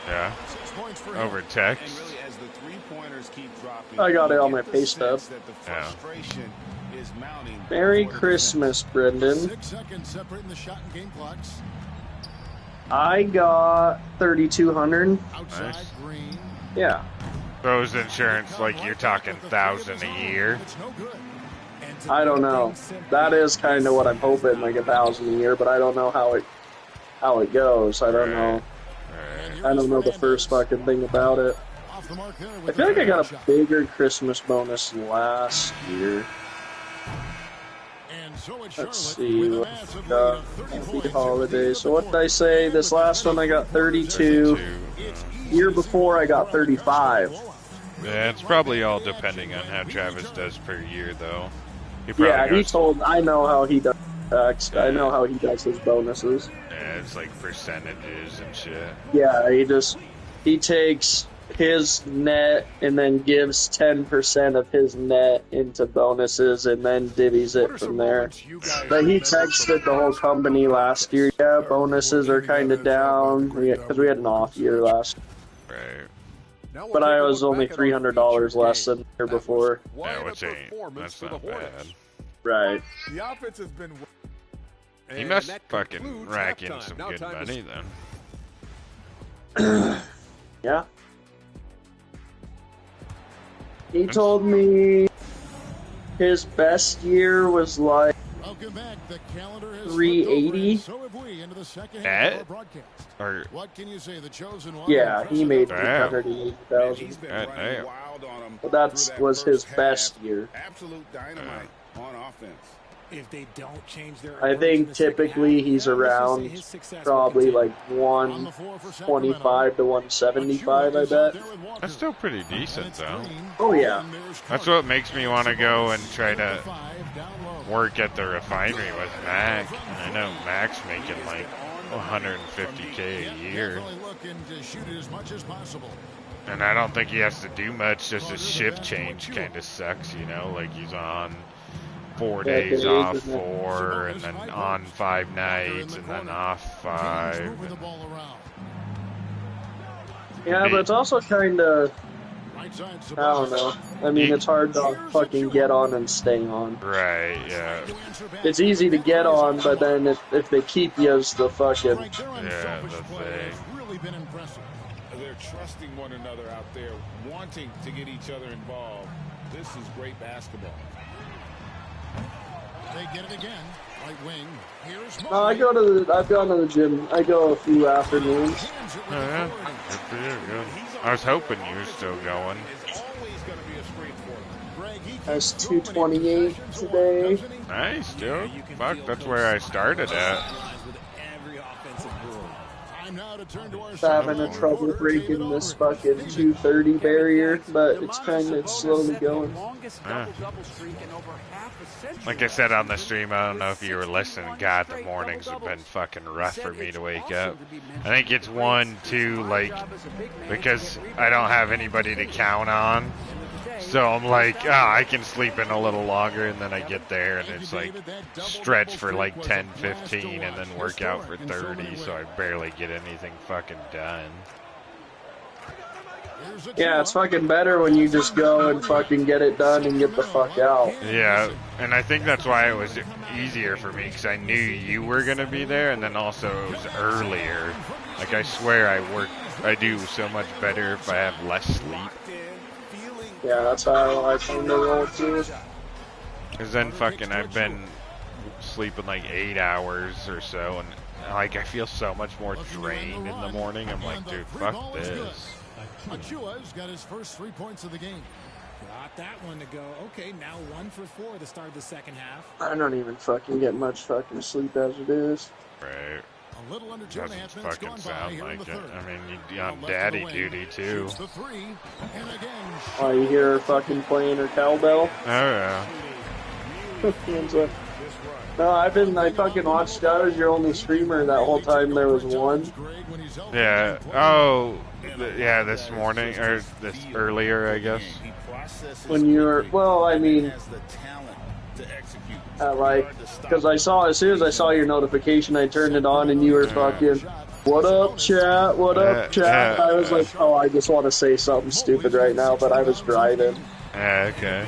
Yeah. Over text. I got it on my pay stub. Yeah. Merry Christmas, Brendan. I got $3,200. Nice. Yeah. Those insurance, like you're talking 1,000 a year. I don't know. That is kind of what I'm hoping, like 1,000 a year, but I don't know how it goes. I don't know. I don't know the first fucking thing about it. I feel like I got a bigger Christmas bonus last year. Let's see what I got. Happy holidays. So what did I say? This last one I got 32. Year before I got 35. Yeah, it's probably all depending on how Travis does per year, though. I know how he does. I know how he does his bonuses. Yeah, it's like percentages and shit. Yeah, he takes his net and then gives 10% of his net into bonuses and then divvies it from there. But he texted the whole company last year, yeah, bonuses are kind of down, because we had an off year last year. Right. But I was only $300 less than the year before. Yeah, which ain't, that's not bad. Right. The offense has been... He must fucking rack in some good money then. Yeah. He told me his best year was like 380. Or yeah, he made 380,000. But that was his best year. Absolute dynamite on offense. If they don't change their I think typically he's around probably like 125 to 175, I bet. That's still pretty decent, though. Oh, yeah. That's what makes me want to go and try to work at the refinery with Mac. I know Mac's making like 150K a year. And I don't think he has to do much, just his shift change kind of sucks, you know? Like he's on 4 days, off 4, and then on 5 nights, and then off 5. Yeah, but it's also kind of, I don't know. I mean, it's hard to fucking get on and stay on. Right, yeah. It's easy to get on, but then if they keep you as the fucking... Yeah, the thing. They're trusting one another out there, wanting to get each other involved. This is great basketball. They get it again. Right wing. Here's No, I've gone to the gym. I go a few afternoons. Oh, yeah. Good for you. Good. I was hoping you were still going. That's 228 today. Nice, dude. Fuck, that's where I started at. Having a trouble breaking this fucking 230 barrier, but it's slowly going. Like I said on the stream, I don't know if you were listening. God, the mornings have been fucking rough for me to wake up. I think it's 1, 2, like, because I don't have anybody to count on. So I'm like, I can sleep in a little longer, and then I get there, and it's like stretch for like 10, 15, and then work out for 30, so I barely get anything fucking done. Yeah, it's fucking better when you just go and fucking get it done and get the fuck out. Yeah, and I think that's why it was easier for me, because I knew you were going to be there, and then also it was earlier. Like, I swear I do so much better if I have less sleep. Yeah, that's how I tend to roll too. Because then fucking I've been sleeping like 8 hours or so, and like I feel so much more drained in the morning. I'm like, dude, fuck this. Achua's got his first 3 points of the game. Got that one to go. Okay, now 1 for 4 to start the second half. I don't even fucking get much fucking sleep as it is. Right. A little under 2.5 minutes fucking sound like it. I mean, you're on Left daddy of the duty too. The 3, and again, Oh, you hear her fucking playing her cowbell? Oh yeah. Hands up. No, I fucking watched. I was your only streamer that whole time. There was one. Yeah. Oh. Yeah. This morning or this earlier, I guess. When you were, well, I mean, because I saw, as soon as I saw your notification, I turned it on and you were fucking, what up, chat? What up, chat? I was like, oh, I just want to say something stupid right now, but I was driving. Okay.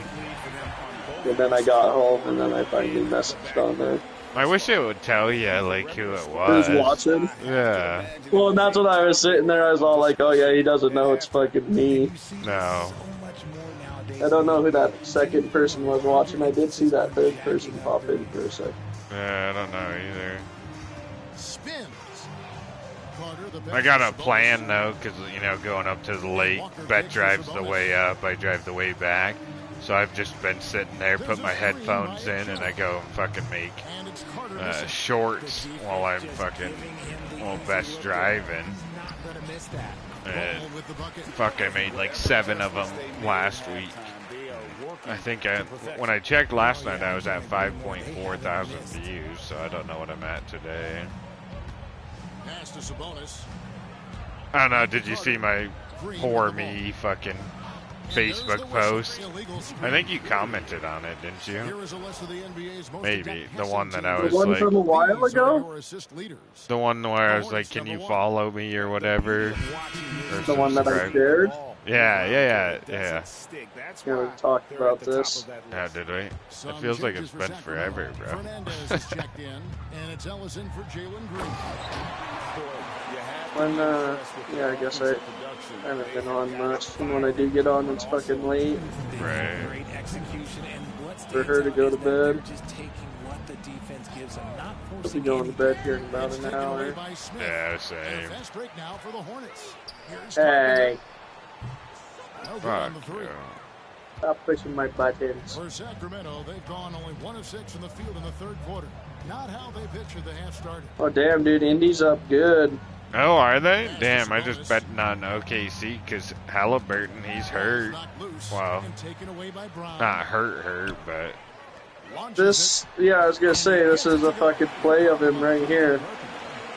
And then I got home, and then I finally messaged on there. I wish it would tell you, like, who it was. Who's watching? Yeah. Well, and that's what I was sitting there. I was all like, oh, yeah, he doesn't know it's fucking me. No. I don't know who that second person was watching. I did see that third person pop in for a sec. Yeah, I don't know either. Spins. I got a plan, though, because, you know, going up to the lake, Bet drives the way up, I drive the way back. So I've just been sitting there, put my headphones in, and I go and fucking make shorts while I'm fucking, Bet's driving. And fuck, I made like 7 of them last week. I think when I checked last night, I was at 5.4 thousand views, so I don't know what I'm at today. I don't know, did you see my poor me fucking Facebook post? I think you commented on it, didn't you? Maybe. The one that I was the one like... from a while ago? The one where I was like, can you follow me or whatever? Or the one that I shared? Yeah. Yeah, we talked about this. Yeah, did we? It feels like it's been forever, bro. When, yeah, I guess I haven't been on much. And when I do get on, it's fucking late. Right. For her to go to bed. I'll be going to bed here in about an hour. Yeah, same. Hey. Fuck you. Stop pushing my buttons. For Sacramento, they've gone only 1 of 6 in the field in the third quarter. Not how they pictured the half started. Oh, damn, dude. Indy's up good. Oh, are they? Damn, I just bet on OKC because Halliburton, he's hurt. Well, not hurt, but... This, yeah, I was going to say, this is a fucking play of him right here.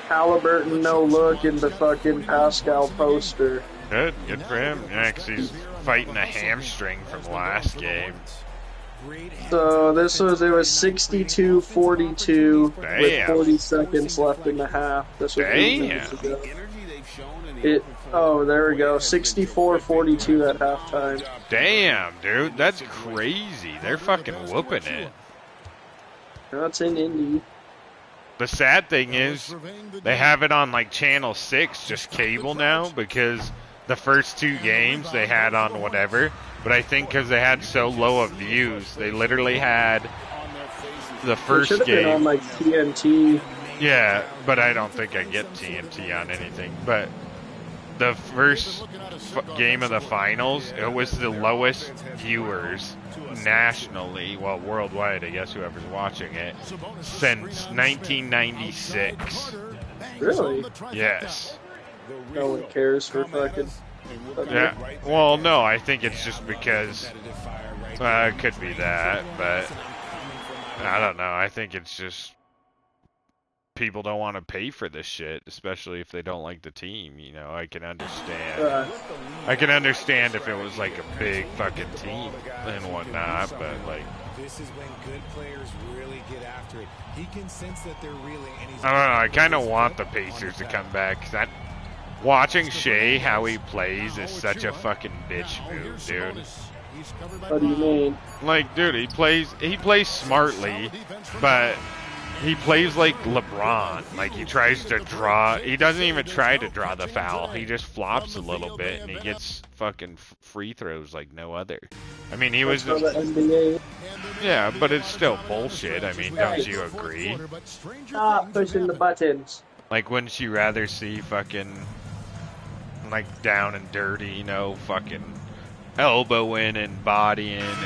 Halliburton, no look into fucking Pascal poster. Good for him. Yeah, because he's fighting a hamstring from last game. So it was 62-42 with 40 seconds left in the half. This was 8 minutes ago. Oh, there we go. 64-42 at halftime. Damn, dude, that's crazy. They're fucking whooping it. That's in Indy. The sad thing is, they have it on like Channel 6, just cable now, because the first 2 games they had on whatever. But I think because they had so low of views, they literally had the first should have game. been on like TNT. Yeah, but I don't think I get TNT on anything. But the first game of the finals, it was the lowest viewers nationally, well, worldwide, I guess, whoever's watching it, since 1996. Really? Yes. No one cares for fucking... Yeah. Well, no, I think it's just because it could be that, but I don't know. I think it's just people don't want to pay for this shit, especially if they don't like the team. You know, I can understand. I can understand if it was like a big fucking team and whatnot, but like. This is when good players really get after it. He can sense that they're reeling, and he's. I don't know. I kind of want the Pacers to come back. That watching Shea how he plays is such a fucking bitch move, dude. What do you mean? Like, dude, he plays smartly, but he plays like LeBron. Like, he tries to draw. He doesn't even try to draw the foul. He just flops a little bit, and he gets fucking free throws like no other. I mean, he was the NBA. Yeah, but it's still bullshit. I mean, don't you agree? Stop pushing the buttons. Like, wouldn't you rather see fucking like down and dirty, you know, fucking elbowing and bodying and...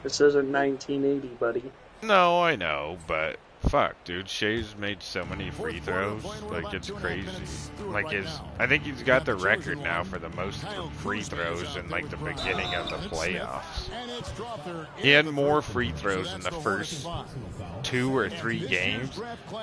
This isn't 1980, buddy. No, I know, but fuck, dude, Shea's made so many free throws, like, it's crazy. Like, I think he's got the record now for the most free throws in, like, the beginning of the playoffs. He had more free throws in the first 2 or 3 games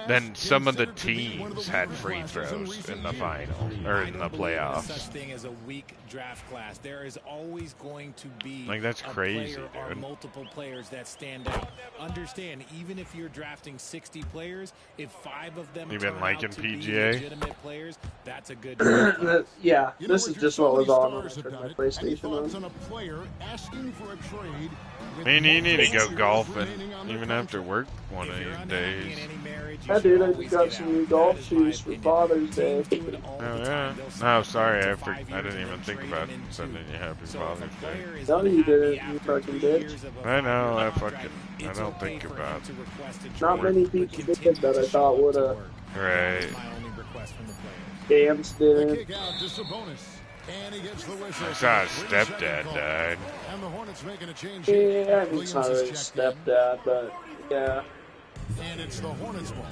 than some of the teams had free throws in the final, or in the playoffs. Such thing as a weak draft class. There is always going to be like, that's crazy, or dude. multiple players that stand out. Understand, even if you're drafting 60 players, if 5 of them You've been turn liking out to be PGA? legitimate players, that's a good yeah, this is just what was on when I turned my PlayStation on. I mean, you need to go golfing, even after work one of these days. Yeah, dude, I just got some new golf shoes for Father's Day. Oh, yeah? No, sorry, I didn't even think about sending you Happy Father's Day. No, you didn't, you fucking bitch. I know, I don't think about it. Not many people did that I thought would've. Right. Gams didn't. I saw his stepdad died. Yeah, I mean, it's not really stepdad, but yeah. And it's the Hornets ball.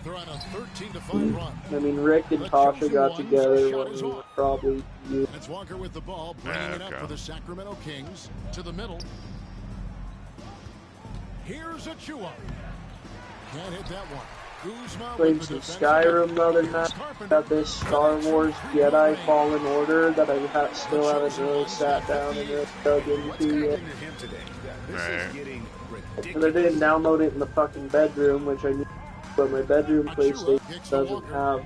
They're on a 13-5 run. I mean, Rick and Tasha got together when we were probably youth. It's Walker with the ball, bringing it up for the Sacramento Kings to the middle. Here's Achua. Can't hit that one. Played some Skyrim the other night. Got this Star Wars Jedi Fallen Order that I still haven't really sat down and really dug into yet. Right. And I didn't download it in the fucking bedroom, which I need, but my bedroom PlayStation doesn't have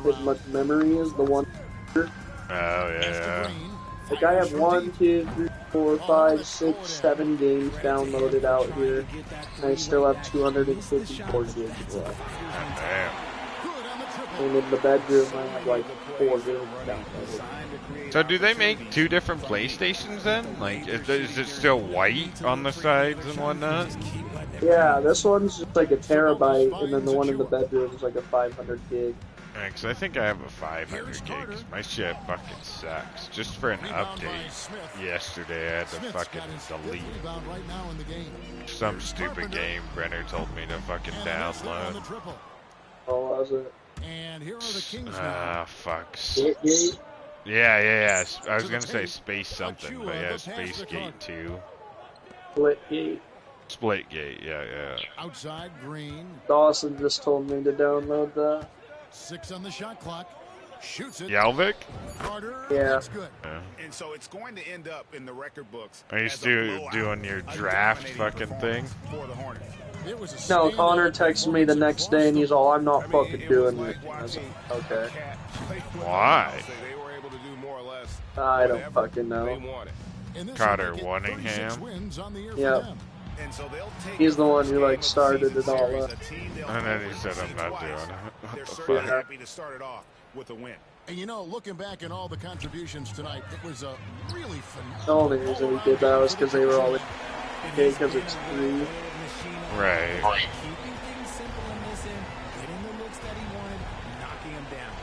as much memory as the one. Oh, yeah. Like, I have 1, 2, 3, 4, 5, 6, 7 games downloaded out here, and I still have 254 gigs left. And in the bedroom, I have like 4 games downloaded. So do they make 2 different PlayStations then? Like, is it still white on the sides and whatnot? Yeah, this one's just like a terabyte, and then the one in the bedroom is like a 500 gig. Yeah, cause I think I have a 500 gigs. My shit fucking sucks. Just for an update yesterday, I had to fucking delete some stupid game Brenner told me to fucking download. Oh, was it? Fuck. Gate? Yeah. I was gonna say Space something, but yeah, Space Gate 2. Splitgate. Splitgate, yeah. Outside Green. Dawson just told me to download that. 6 on the shot clock. Shoots it. Yalvik? Carter. Yeah. That's good. Yeah. And so it's going to end up in the record books. Are you still doing your draft fucking thing? No, Connor texted me the next day and he's all, I'm not fucking doing it. I was like, okay. Why? I don't fucking know. Carter Waddingham? Yep. He's the one who like started it all up. And then he said, I'm not doing it. What the fuck? Happy to start it off with a win. And you know, looking back at all the contributions tonight, it was a really phenomenal. The only reason he did that was because they were all Okay, because it's 3. Right. Keeping things simple in this end, getting the looks that he wanted, knocking him down.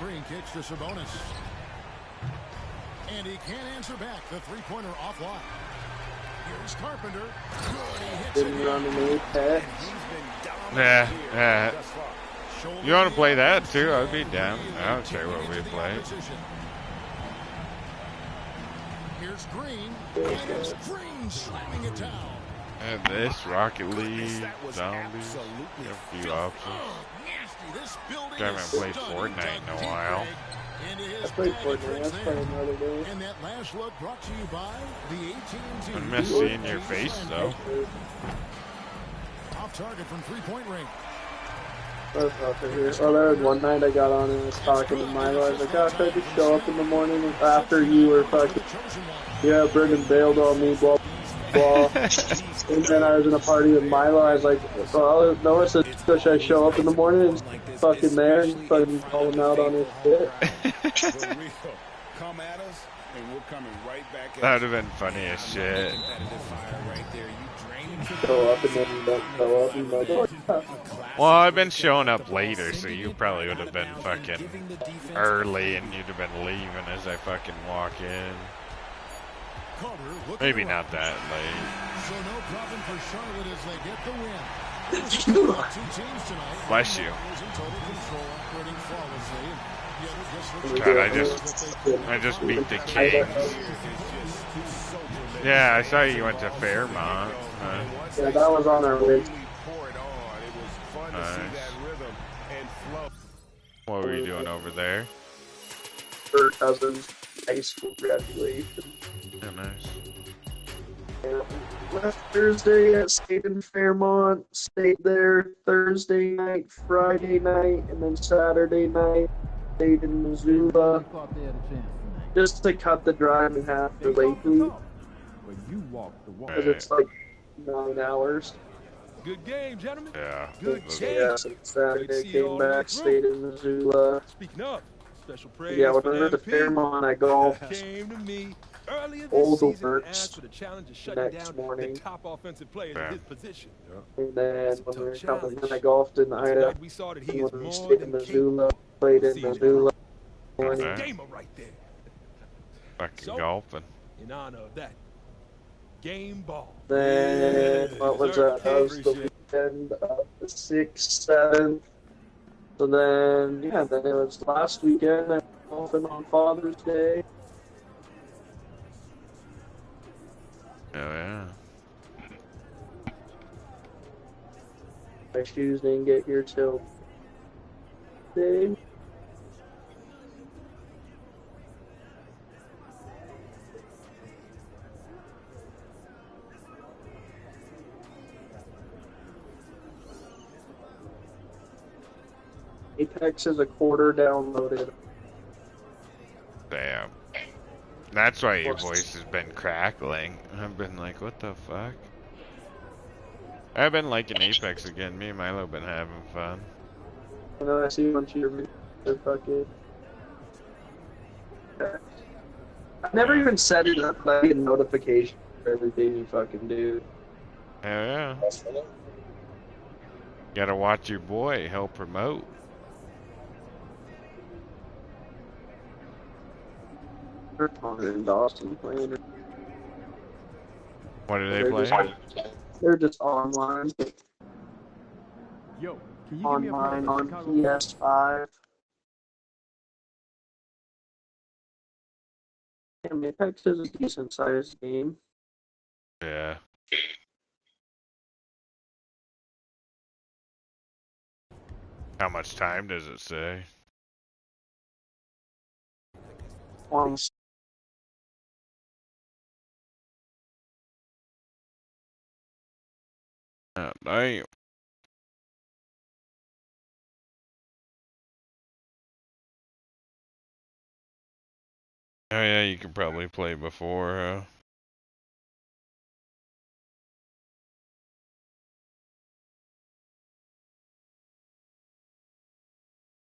Green kicks to Sabonis. And he can't answer back. The three-pointer offline. Here's Carpenter. Good, he hits Didn't run an apex. Yeah. You want to play that too? I'd be down. I don't care what we play. Here's Green. And it's Green slamming it down. And this Rocket League, Zombies, a few options. I haven't played Fortnite in a while. I played Fortnite. Let's play another day. And that last look brought to you by the AT&T. I miss seeing your face though. Off target from three-point range. Oh, there was one night I got on and I was talking to Milo. I was like, gosh, I just show up in the morning after you were fucking, yeah, Brendan bailed on me, blah, blah. And then I was in a party with Milo. I was like, well, Noah said, should I show up in the morning and fucking there and fucking call him out on his shit? Come at us, and we're coming right back at That would have been funny as shit. Show up and then you don't show up and like, well, I've been showing up later, so you probably would have been fucking early and you'd have been leaving as I fucking walk in. Maybe not that late. So no problem for Charlotte as they get the win. Bless you. God, I just beat the Kings. Yeah, I saw you went to Fairmont. Yeah, that was on our list. Nice. What were you doing over there? Her cousin's high school graduation. Oh, nice. Yeah. Last Thursday I stayed in Fairmont, stayed there Thursday night, Friday night, and then Saturday night stayed in Missoula. Just to cut the drive in half for lately. Because it's like 9 hours. Good game, gentlemen. Yeah. Good game. Yeah, so Saturday came back, stayed in Missoula. Speaking of, special praise Yeah, when I went to Fairmont, I golfed came to me earlier this Old season and Oberts asked for the challenge of the shutting next down morning. the top offensive players in his position. And then when we were coming, then I golfed in Idaho. We saw that And he is when we more stayed in than Missoula, played in Missoula. Okay. gamer right there. Fucking golfing. In honor of that, game ball. Then, what was that? That was the weekend of the 6th, 7th. So then, yeah, then it was last weekend. I went golfing on Father's Day. Oh, yeah. My shoes didn't get here till day. Apex is a quarter downloaded. Damn. That's why your voice has been crackling. I've been like, what the fuck? I've been liking Apex again. Me and Milo have been having fun. I know I see a bunch of your videos, fucking. I never even set it up, but I get notifications for everything you fucking do. Hell yeah. Gotta watch your boy help promote. They're in Dawson playing. What are they playing? They're just online. Yo, can you Online on PS5. Damn, Apex is a decent sized game. Yeah. How much time does it say? Damn. Oh yeah, you could probably play before,